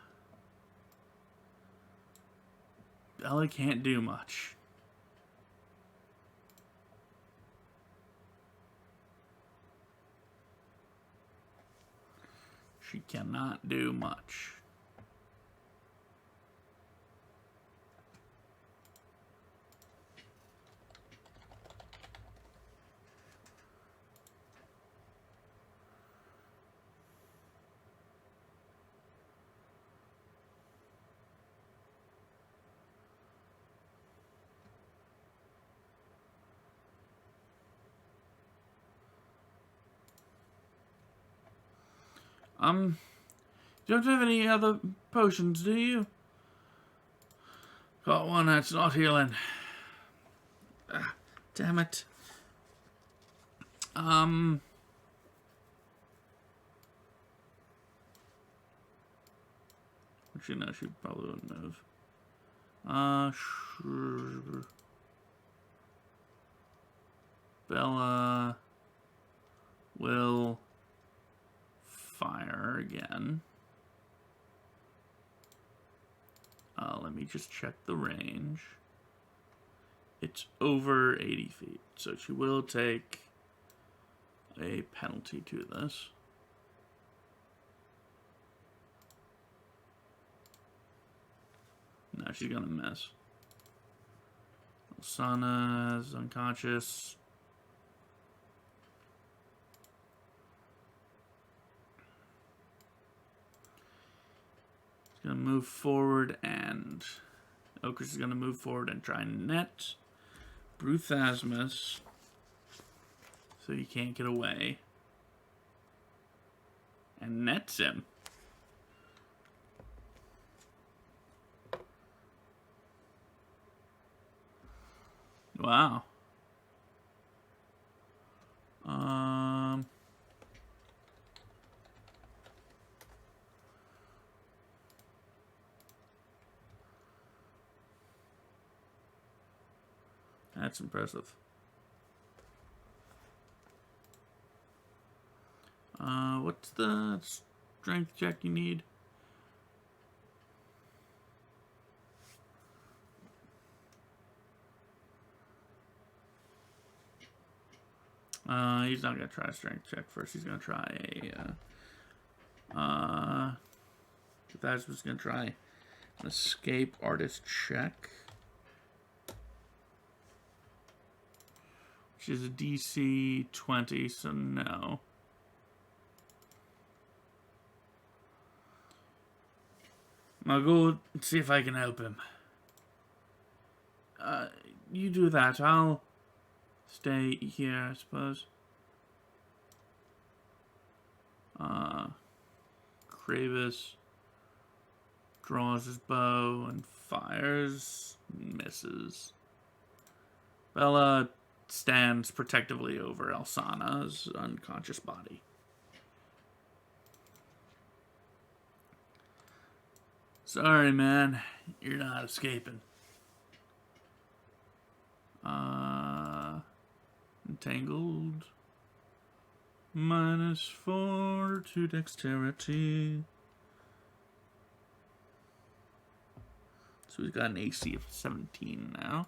S1: can't do much. She cannot do much. You don't have any other potions, do you? Got one that's not healing. Ah, damn it. Actually, no, she probably wouldn't move. Bella will fire again. Let me just check the range. It's over 80 feet, so she will take a penalty to this. No, she's gonna miss. Sana is unconscious. She's gonna move forward, and Okris is gonna move forward and try and net Bruthasmus so he can't get away. And nets him. Wow. That's impressive. What's the strength check you need? He's not gonna try a strength check first. He's gonna try That's gonna try an escape artist check, which is a DC 20, so no. I'll go see if I can help him. You do that. I'll stay here, I suppose. Kravis draws his bow and fires, misses. Bella stands protectively over Elsana's unconscious body. Sorry, man. You're not escaping. Entangled. -4 to dexterity. So he's got an AC of 17 now.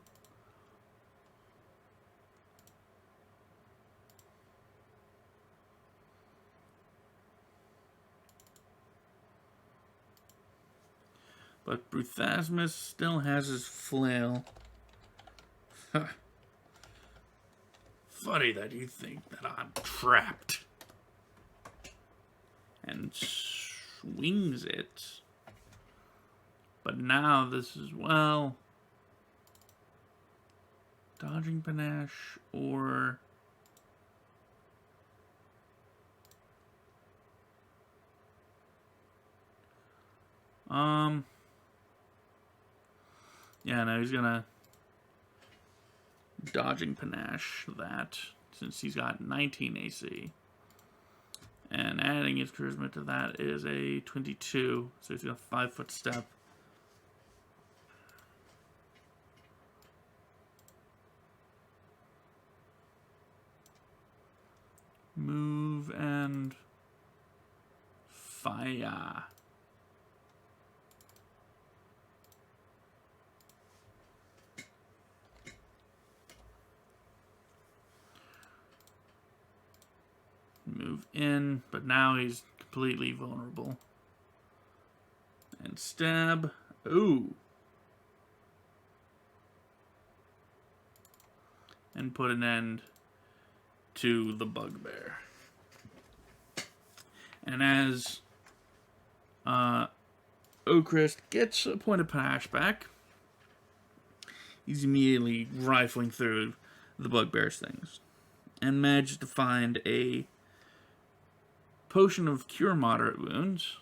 S1: But Bruthasmus still has his flail. Funny that you think that I'm trapped. And swings it. But now this is, well, dodging panache or yeah, no, he's gonna dodging panache that, since he's got 19 AC. And adding his charisma to that is a 22, so he's got a 5-foot step. Move and fire. Move in, but now he's completely vulnerable. And stab. Ooh. And put an end to the bugbear. And as Okris gets a point of panache back, he's immediately rifling through the bugbear's things and manages to find a potion of cure moderate wounds.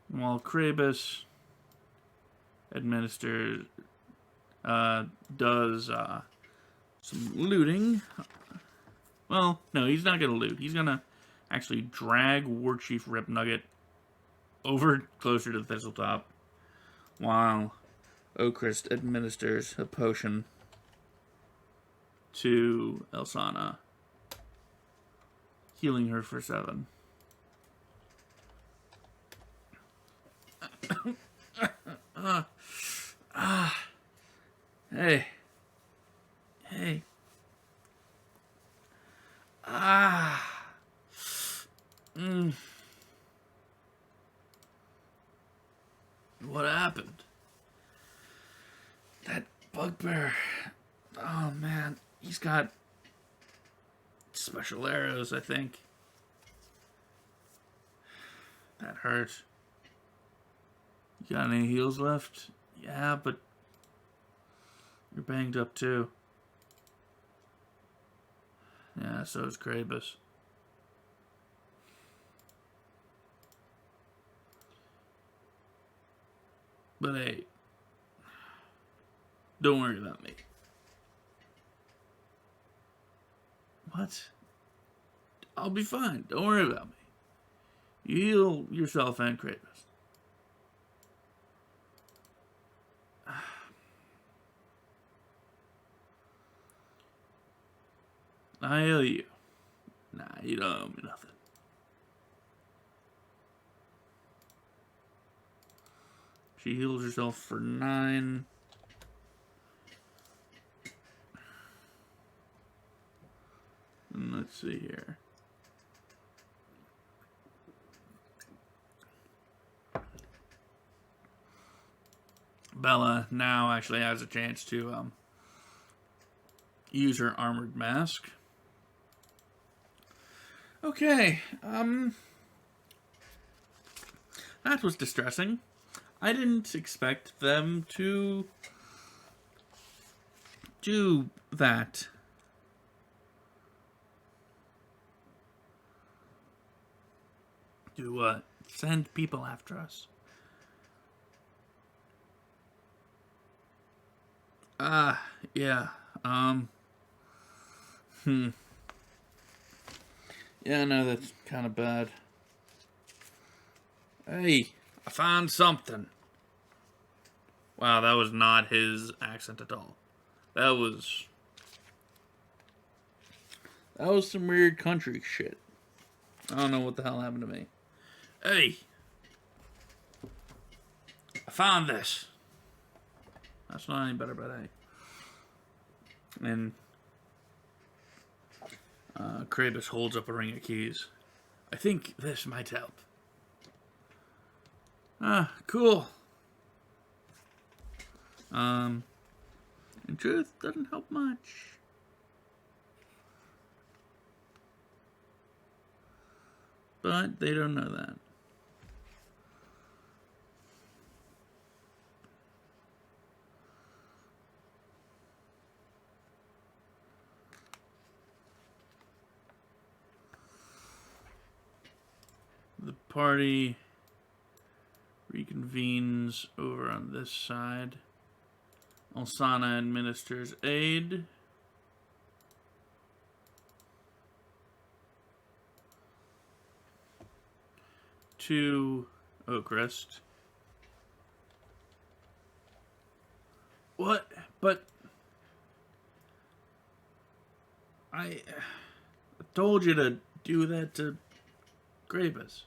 S1: While Krabus administers, does some looting. Well, no, he's not going to loot. He's going to actually drag War Chief Rip Nugget over closer to the Thistletop while Okrist administers a potion to Elsana, healing her for 7. Hey. Hey. What happened? That bugbear. Oh man, he's got special arrows, I think. That hurt. You got any heals left? Yeah, but you're banged up too. Yeah, so is Krabus. But hey, don't worry about me. What? I'll be fine. Don't worry about me. You heal yourself and Krabus. I heal you. Nah, you don't owe me nothing. She heals herself for 9. And let's see here. Bella now actually has a chance to use her armored mask. Okay, that was distressing. I didn't expect them to do that. Do what? Send people after us. Yeah, Yeah, no, that's kind of bad. Hey, I found something. Wow, that was not his accent at all. That was some weird country shit. I don't know what the hell happened to me. Hey, I found this. That's not any better, but hey. And Krabus holds up a ring of keys. I think this might help. Cool. In truth, doesn't help much. But they don't know that. The party reconvenes over on this side. Elsana administers aid. To Okrist. What? But I told you to do that to Krabus.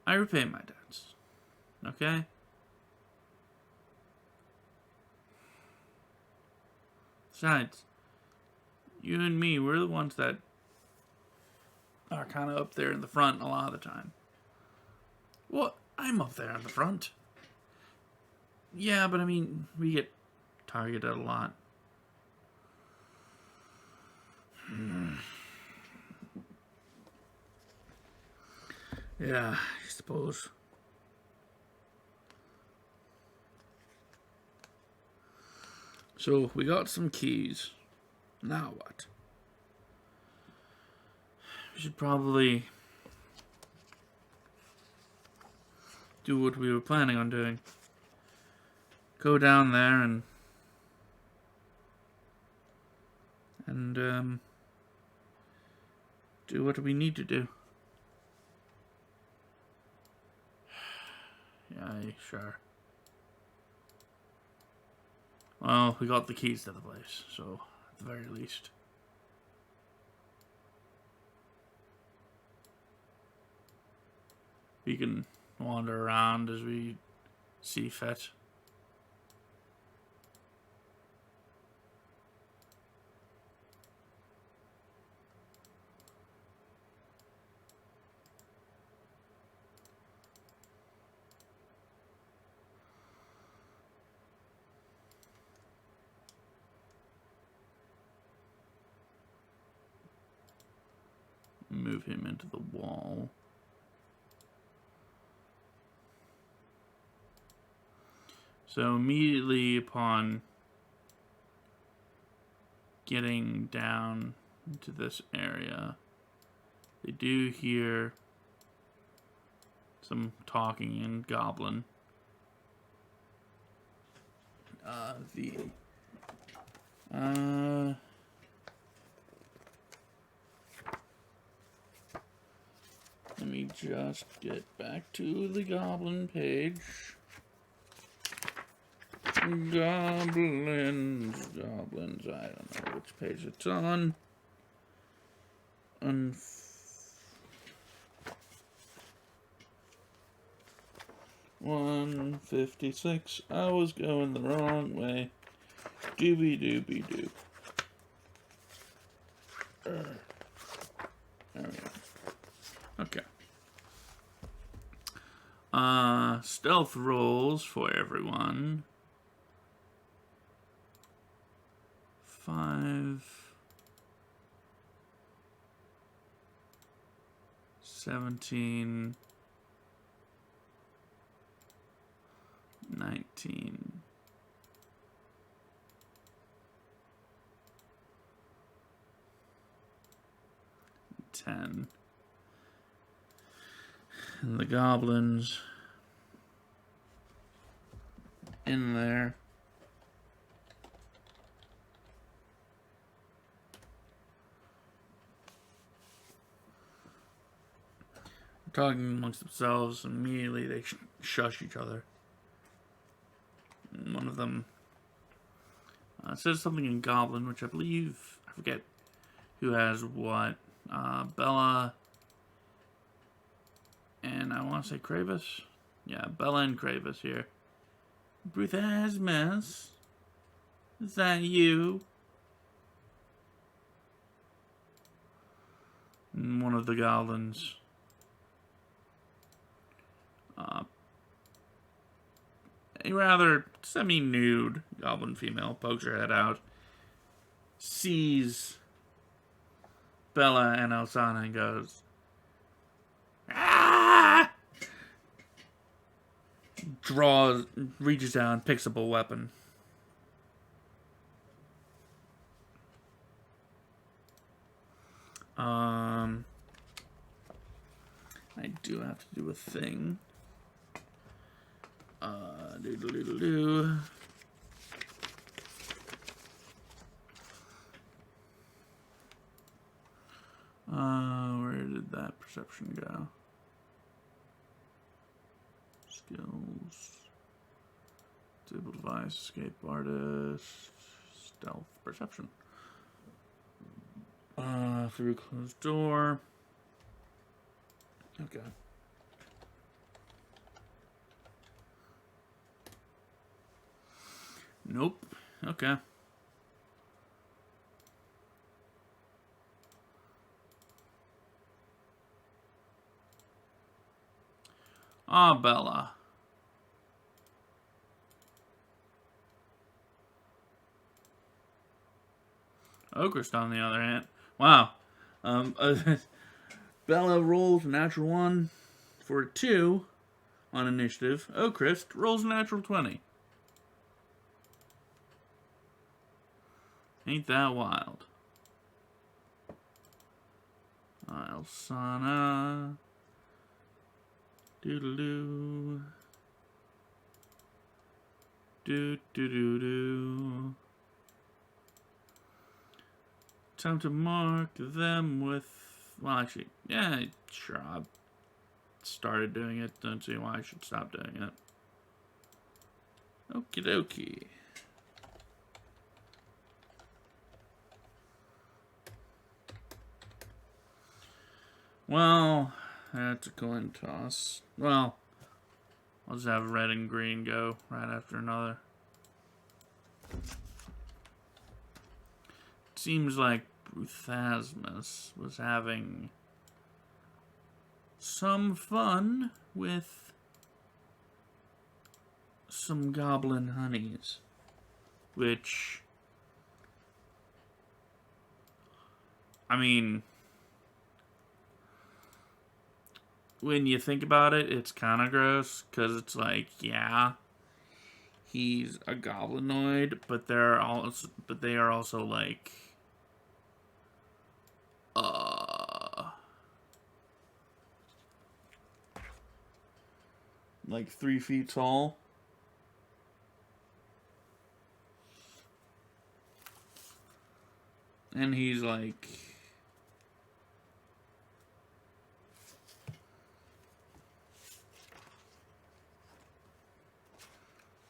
S1: I repay my debts. Okay? Besides, you and me, we're the ones that are kind of up there in the front a lot of the time. Well, I'm up there in the front. Yeah, but I mean, we get targeted a lot. Yeah, I suppose. So, we got some keys. Now what? We should probably do what we were planning on doing. Go down there and do what we need to do. Yeah, sure. Well, we got the keys to the place, so at the very least. We can wander around as we see fit. Move him into the wall. So immediately upon getting down into this area, they do hear some talking in Goblin. Let me just get back to the Goblin page. Goblins, I don't know which page it's on. 156. I was going the wrong way. Doobie-doobie-doo. There we go. Okay. Stealth rolls for everyone. 5, 17, 19, 10. And the goblins in there. Talking amongst themselves, immediately they shush each other. And one of them says something in Goblin, which I believe, I forget who has what. Bella and I want to say Kravis. Yeah, Bella and Kravis here. Bruthasmus, is that you? And one of the goblins, a rather semi-nude goblin female, pokes her head out, sees Bella and Elsana and goes, "Ah!" Reaches down, picks up a weapon. I do have to do a thing. Doodle-doodle-doo. Where did that perception go? Skills. Disable device, escape artist, stealth, perception. Through closed door. Okay. Nope. Okay. Bella. Oakrist, on the other hand. Wow. Bella rolls a natural 1 for a 2 on initiative. Oakrist rolls a natural 20. Ain't that wild? Elsana. Doodaloo. Do. Time to mark them with... Well, actually, yeah, sure, I've started doing it. Don't see why I should stop doing it. Okie dokie. Well, that's a coin toss. Well, I'll just have red and green go right after another. It seems like Bruthasmus was having some fun with some goblin honeys, which, I mean, when you think about it, it's kind of gross, because it's like, yeah, he's a goblinoid, but they are also like 3 feet tall. And he's like,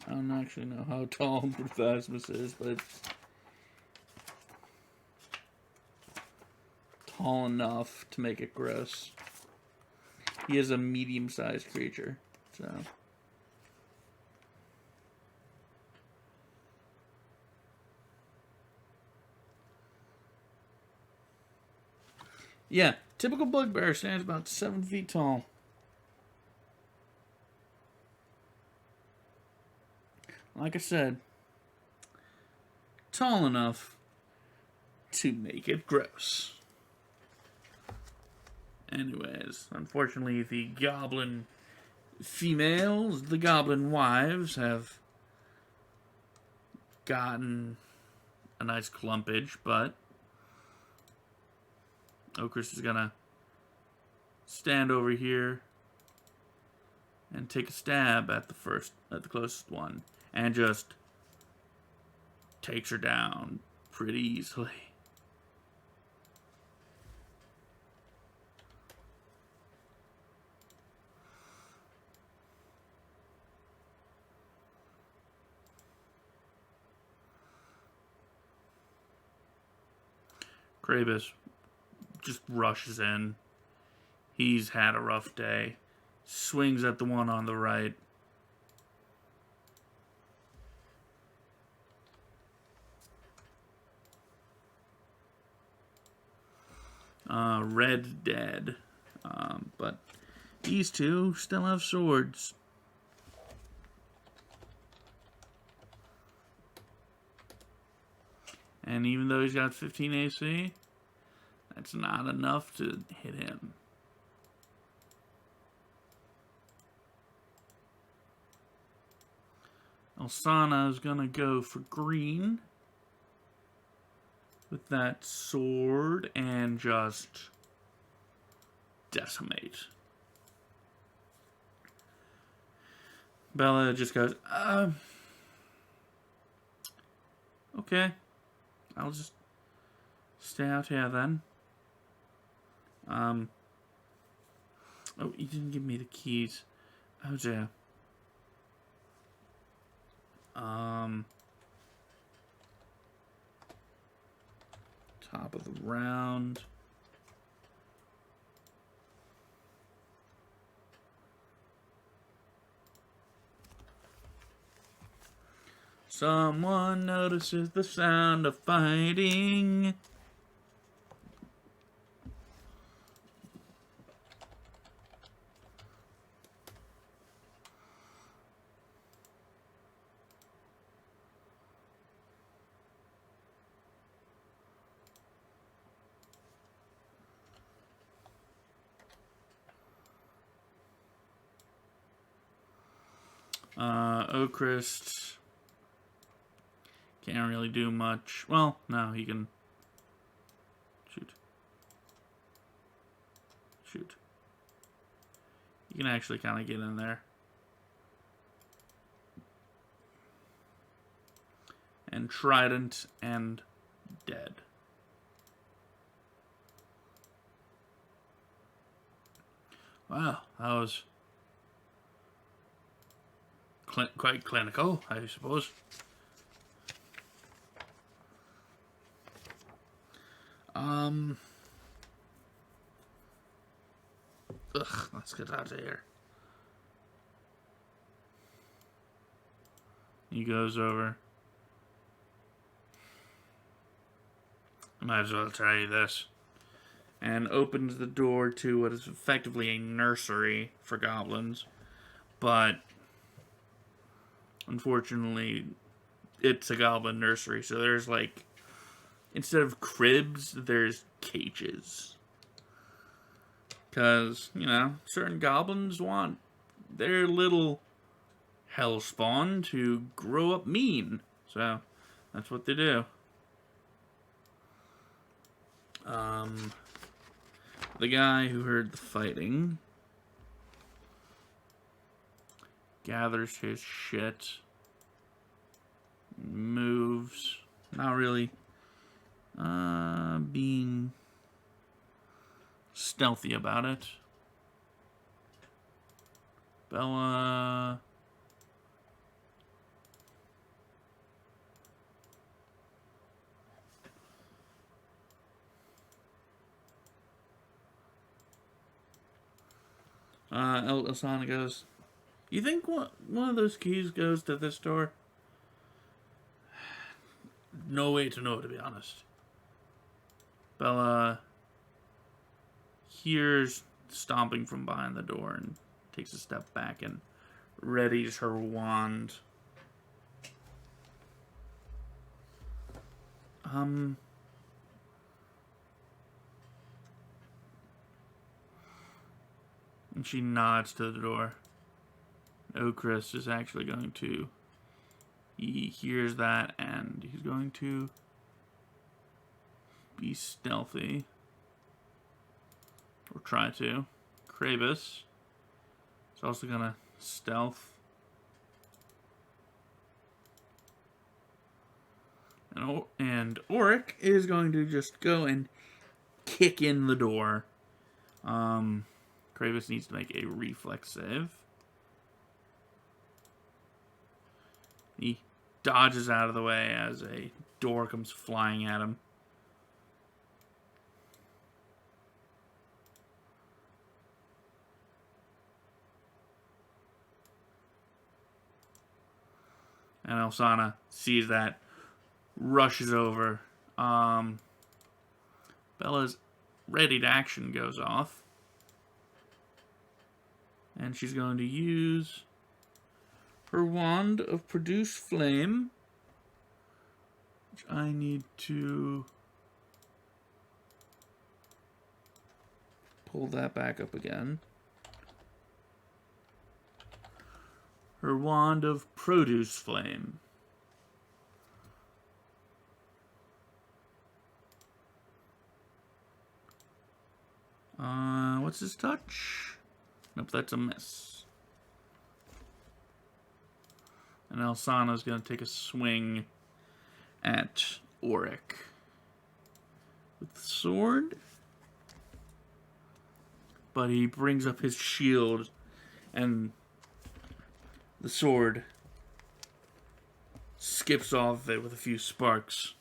S1: I don't actually know how tall Bruthasmus is, but it's tall enough to make it gross. He is a medium-sized creature, so. Yeah, typical bugbear stands about 7 feet tall. Like I said, tall enough to make it gross. Anyways, unfortunately, the goblin females, the goblin wives, have gotten a nice clumpage, but Okris is gonna stand over here and take a stab at the closest one, and just takes her down pretty easily. Krabus just rushes in. He's had a rough day. Swings at the one on the right. Red dead. But these two still have swords. And even though he's got 15 AC, that's not enough to hit him. Elsana is going to go for green with that sword and just decimate. Bella just goes, okay, I'll just stay out here then. Oh, you didn't give me the keys. Oh dear. Top of the round. Someone notices the sound of fighting. Okris Can't really do much. Well, no, he can shoot. Shoot. You can actually kind of get in there. And Trident and dead. Wow, that was quite clinical, I suppose. Let's get out of here. He goes over. Might as well try this. And opens the door to what is effectively a nursery for goblins. But unfortunately, it's a goblin nursery, so there's like, instead of cribs, there's cages. Because, you know, certain goblins want their little hellspawn to grow up mean. So, that's what they do. The guy who heard the fighting gathers his shit, moves, not really being stealthy about it. Bella Asana goes, you think one of those keys goes to this door? No way to know, to be honest. Bella hears stomping from behind the door and takes a step back and readies her wand. And she nods to the door. Okris is actually going to... He hears that, and he's going to be stealthy. Or try to. Kravis is also going to stealth. And Auric is going to just go and kick in the door. Kravis needs to make a reflex save. He dodges out of the way as a door comes flying at him. And Elsana sees that, rushes over. Bella's ready to action goes off. And she's going to use her wand of Produce Flame, which I need to pull that back up again. Her wand of Produce Flame. What's his touch? Nope, that's a miss. And Elsana's going to take a swing at Auric with the sword. But he brings up his shield, and the sword skips off of it with a few sparks.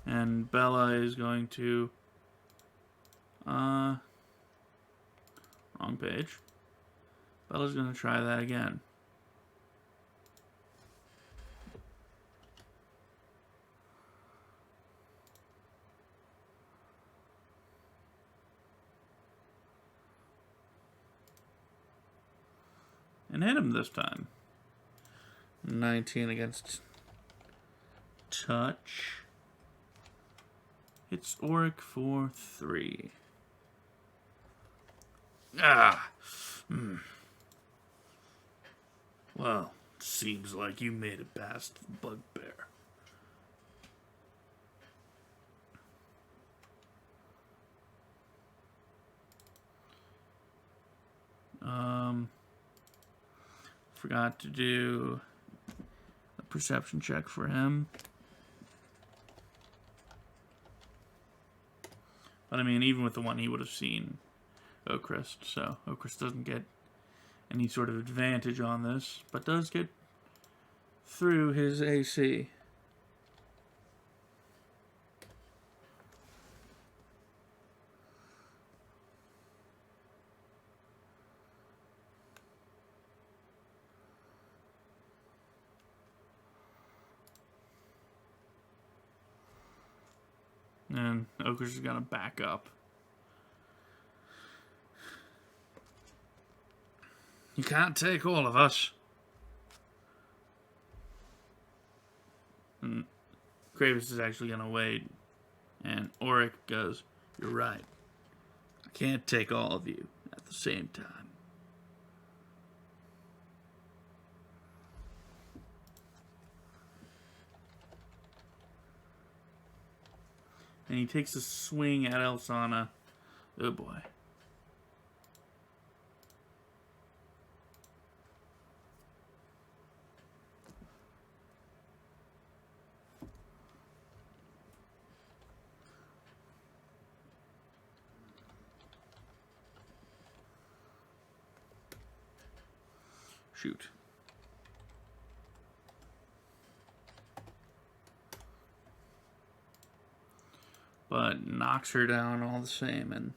S1: And Bella is going to... wrong page. Bella's going to try that again. And hit him this time. 19 against touch. Hits Auric for 3. Ah. Hmm. Well, seems like you made it past the bugbear. Forgot to do a perception check for him. But I mean, even with the one, he would have seen Oakrest, so Oakrest doesn't get any sort of advantage on this, but does get through his AC. And Oakrest is going to back up. You can't take all of us. And Kravis is actually going to wait. And Auric goes, "You're right. I can't take all of you at the same time." And he takes a swing at Elsana. Oh boy. Shoot. But knocks her down all the same and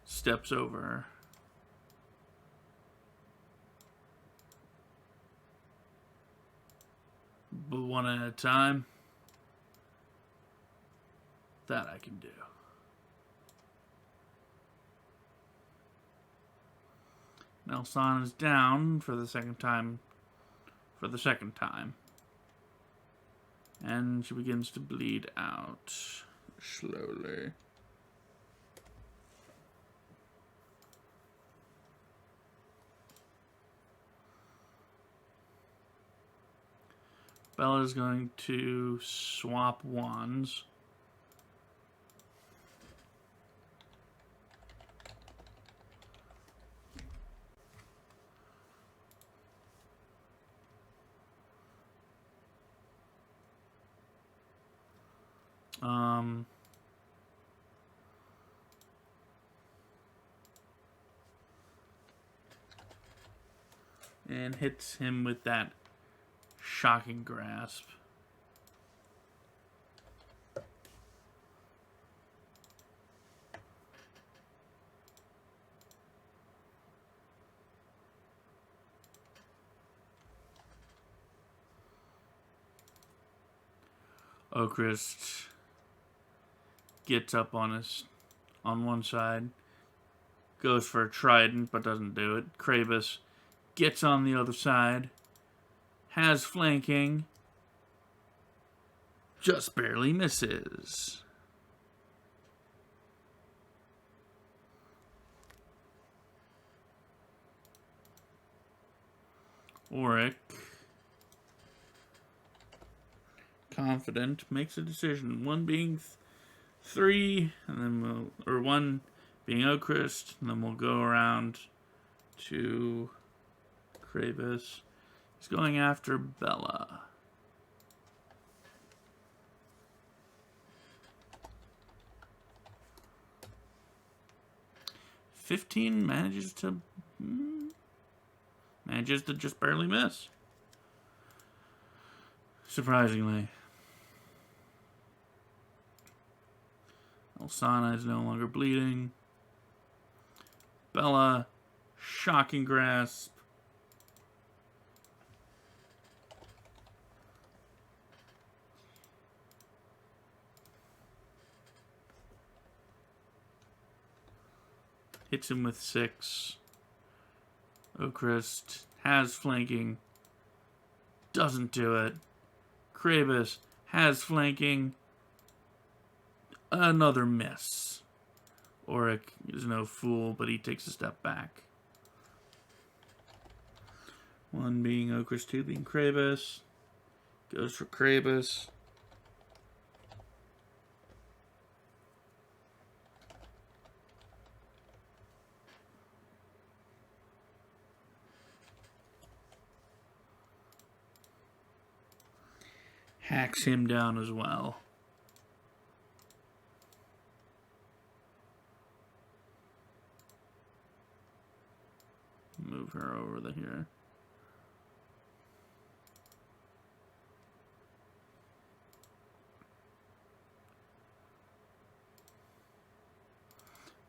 S1: steps over her. But one at a time. That I can do. Nelson is down for the second time. And she begins to bleed out slowly. Bella's going to swap wands. And hits him with that shocking grasp. Oakrest gets up on one side, goes for a trident but doesn't do it. Kravis gets on the other side, has flanking, just barely misses. Auric, confident, makes a decision. One being 3, and then one being Oakrest, and then we'll go around to Kravis. He's going after Bella. $15 manages to just barely miss. Surprisingly. Elsana is no longer bleeding. Bella, shocking grasp. Hits him with 6. Oakrest has flanking. Doesn't do it. Kravis has flanking. Another miss. Auric is no fool, but he takes a step back. One being Okris, two being Krabus. Goes for Krabus. Hacks him down as well. Move her over here.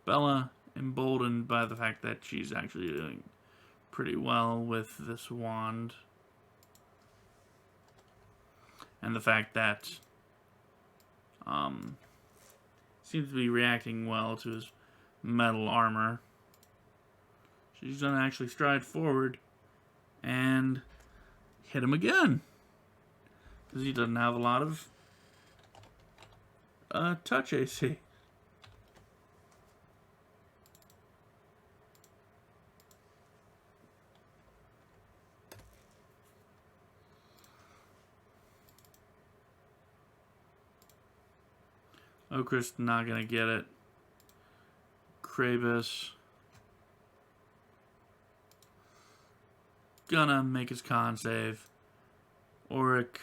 S1: Bella, emboldened by the fact that she's actually doing pretty well with this wand. And the fact that seems to be reacting well to his metal armor. She's going to actually stride forward and hit him again. Because he doesn't have a lot of touch AC. Okris not going to get it. Krabus gonna make his con save. Auric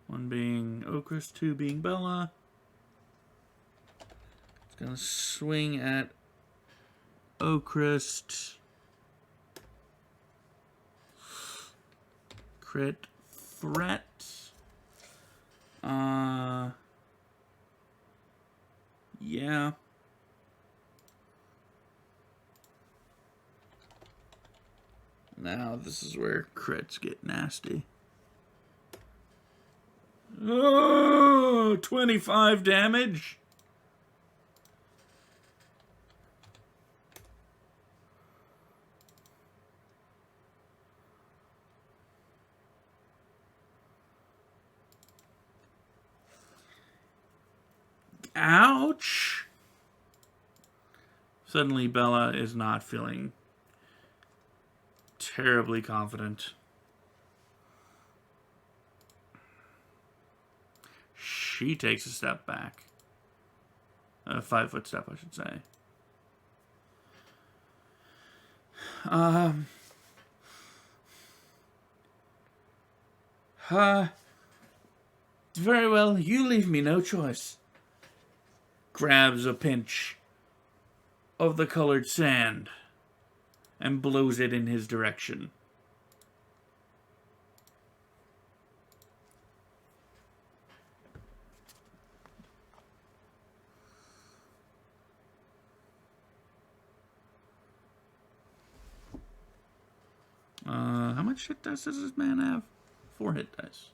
S1: one being Okris, two being Bella. It's gonna swing at Okris. Crit threat. Yeah. Now this is where crits get nasty. Oh, 25 damage. Ouch. Suddenly Bella is not feeling terribly confident. She takes a step back. A 5-foot step, I should say. Very well, you leave me no choice. Grabs a pinch of the colored sand and blows it in his direction. How much hit dice does this man have? 4 hit dice.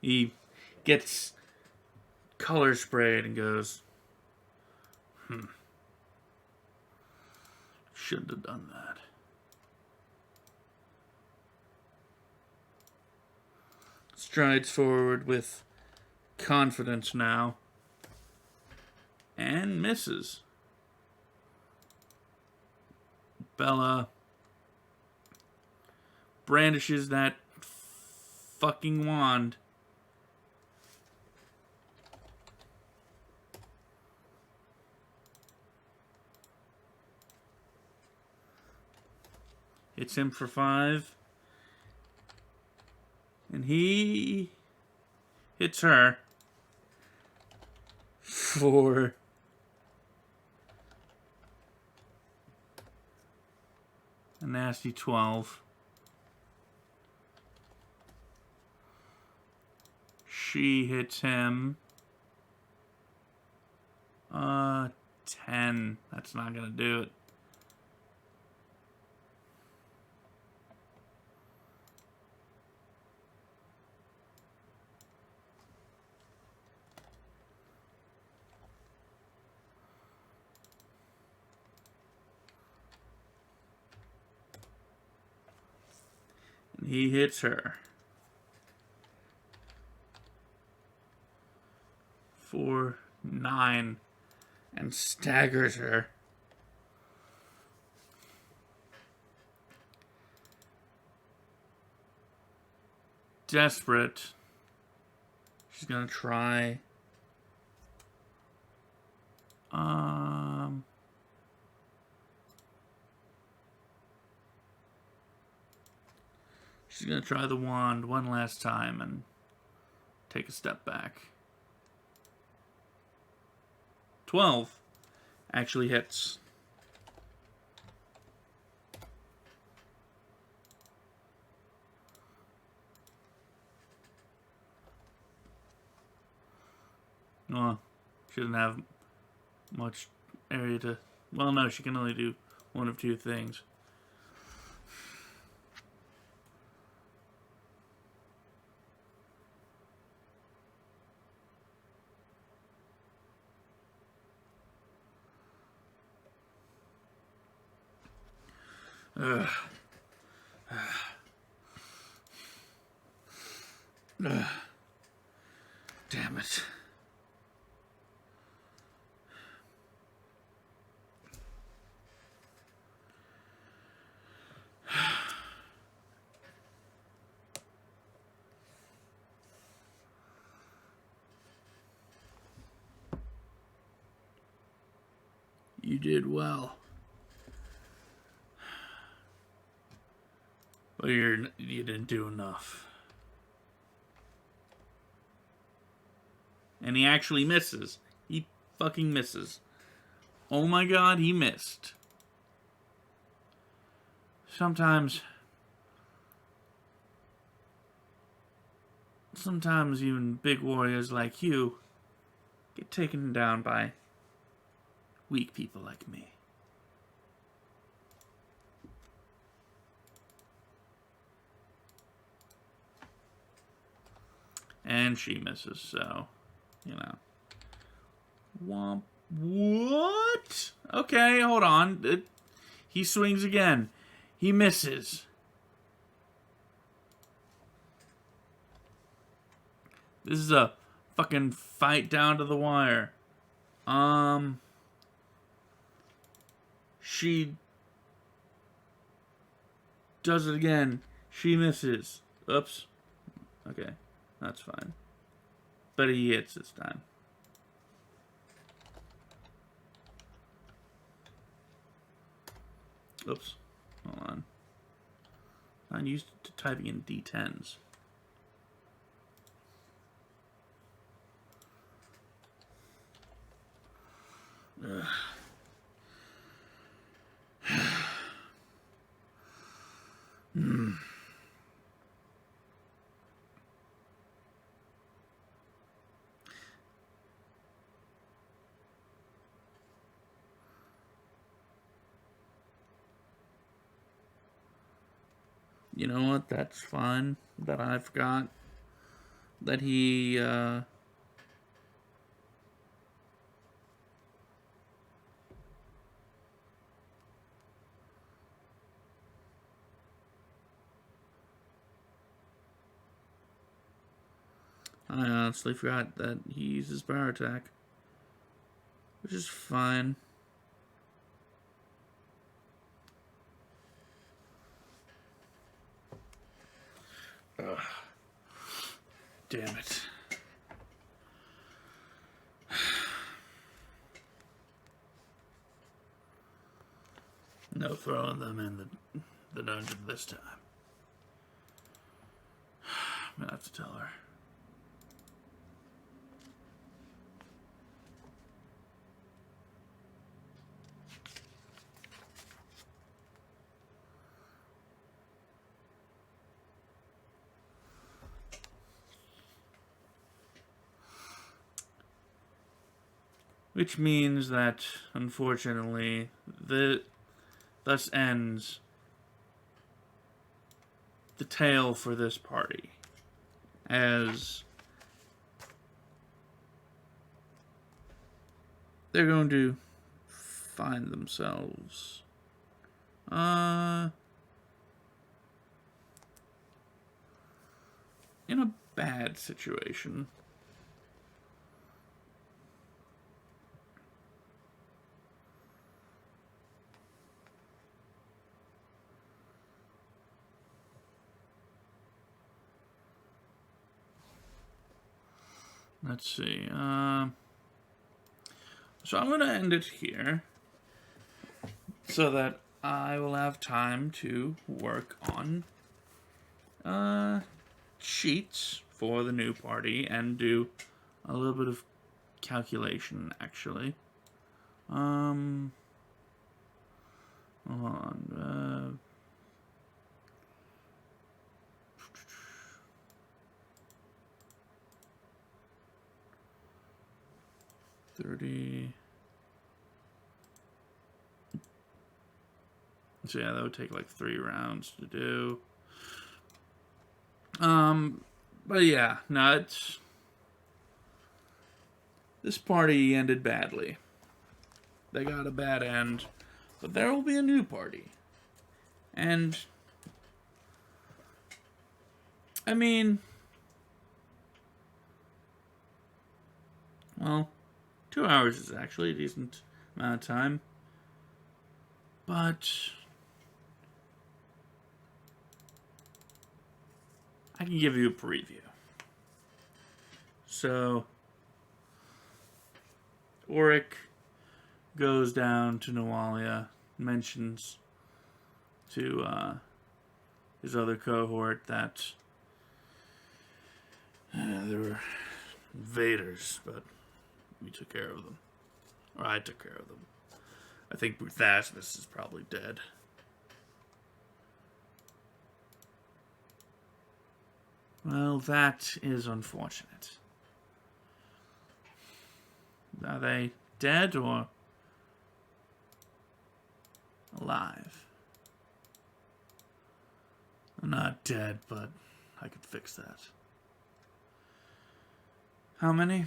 S1: He gets color sprayed and goes, shouldn't have done that. Strides forward with confidence now. And misses. Bella brandishes that fucking wand. Hits him for 5. And he hits her for a nasty 12. She hits him 10. That's not gonna do it. He hits her. 4, 9, and staggers her. Desperate. She's gonna try. She's gonna try the wand one last time and take a step back. 12 actually hits. Well, she doesn't have much area to... Well, no, she can only do one of two things. Ugh. Ugh. Damn it. You did well. But you didn't do enough. And he actually misses. He fucking misses. Oh my god, he missed. Sometimes even big warriors like you get taken down by weak people like me. And she misses, so, you know. Womp. What? Okay, hold on. He swings again. He misses. This is a fucking fight down to the wire. She does it again. She misses. Oops. Okay, that's fine. But he hits this time. Oops. Hold on. I'm used to typing in D10s. Ugh. You know what? That's fine. That I forgot that he, I honestly forgot that he uses power attack, which is fine. Ugh. Damn it. No throwing them in the dungeon this time. I'm gonna have to tell her. Which means that, unfortunately, thus ends the tale for this party. As they're going to find themselves in a bad situation. Let's see. So I'm going to end it here so that I will have time to work on sheets for the new party and do a little bit of calculation, actually. Hold on. 30. So yeah, that would take like 3 rounds to do. But yeah, no, it's... This party ended badly. They got a bad end, but there will be a new party. And... I mean... Well, 2 hours is actually a decent amount of time. But... I can give you a preview. So, Auric goes down to Nawalia, mentions to his other cohort that there were invaders, but we took care of them. Or I took care of them. I think Bruthasmus is probably dead. Well, that is unfortunate. Are they dead or alive? I'm not dead, but I could fix that. How many?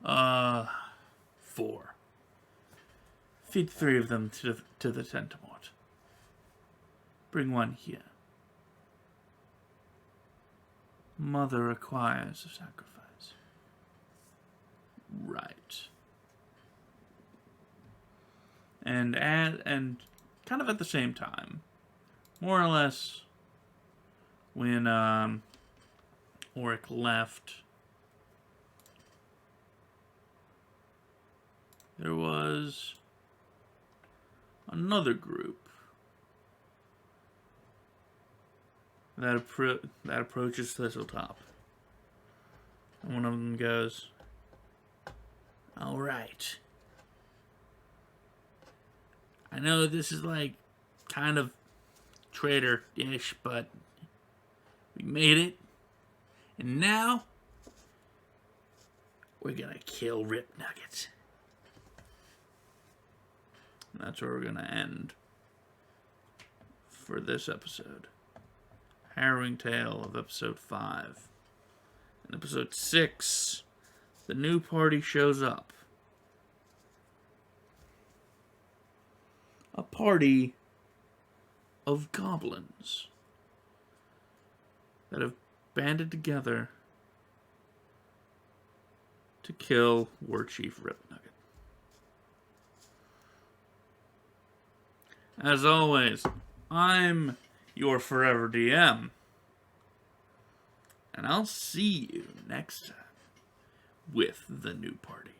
S1: 4. Feed 3 of them to the Tentamort. Bring 1 here. Mother requires a sacrifice. Right. And kind of at the same time, more or less, when Auric left, there was another group that approaches Thistletop. And one of them goes, "All right. I know this is like kind of traitor-ish, but we made it. And now we're gonna kill Rip Nugget." And that's where we're gonna end for this episode. Harrowing tale of episode 5. In episode 6, the new party shows up. A party of goblins that have banded together to kill War Chief Rip Nugget. As always, I'm your forever DM, and I'll see you next time with the new party.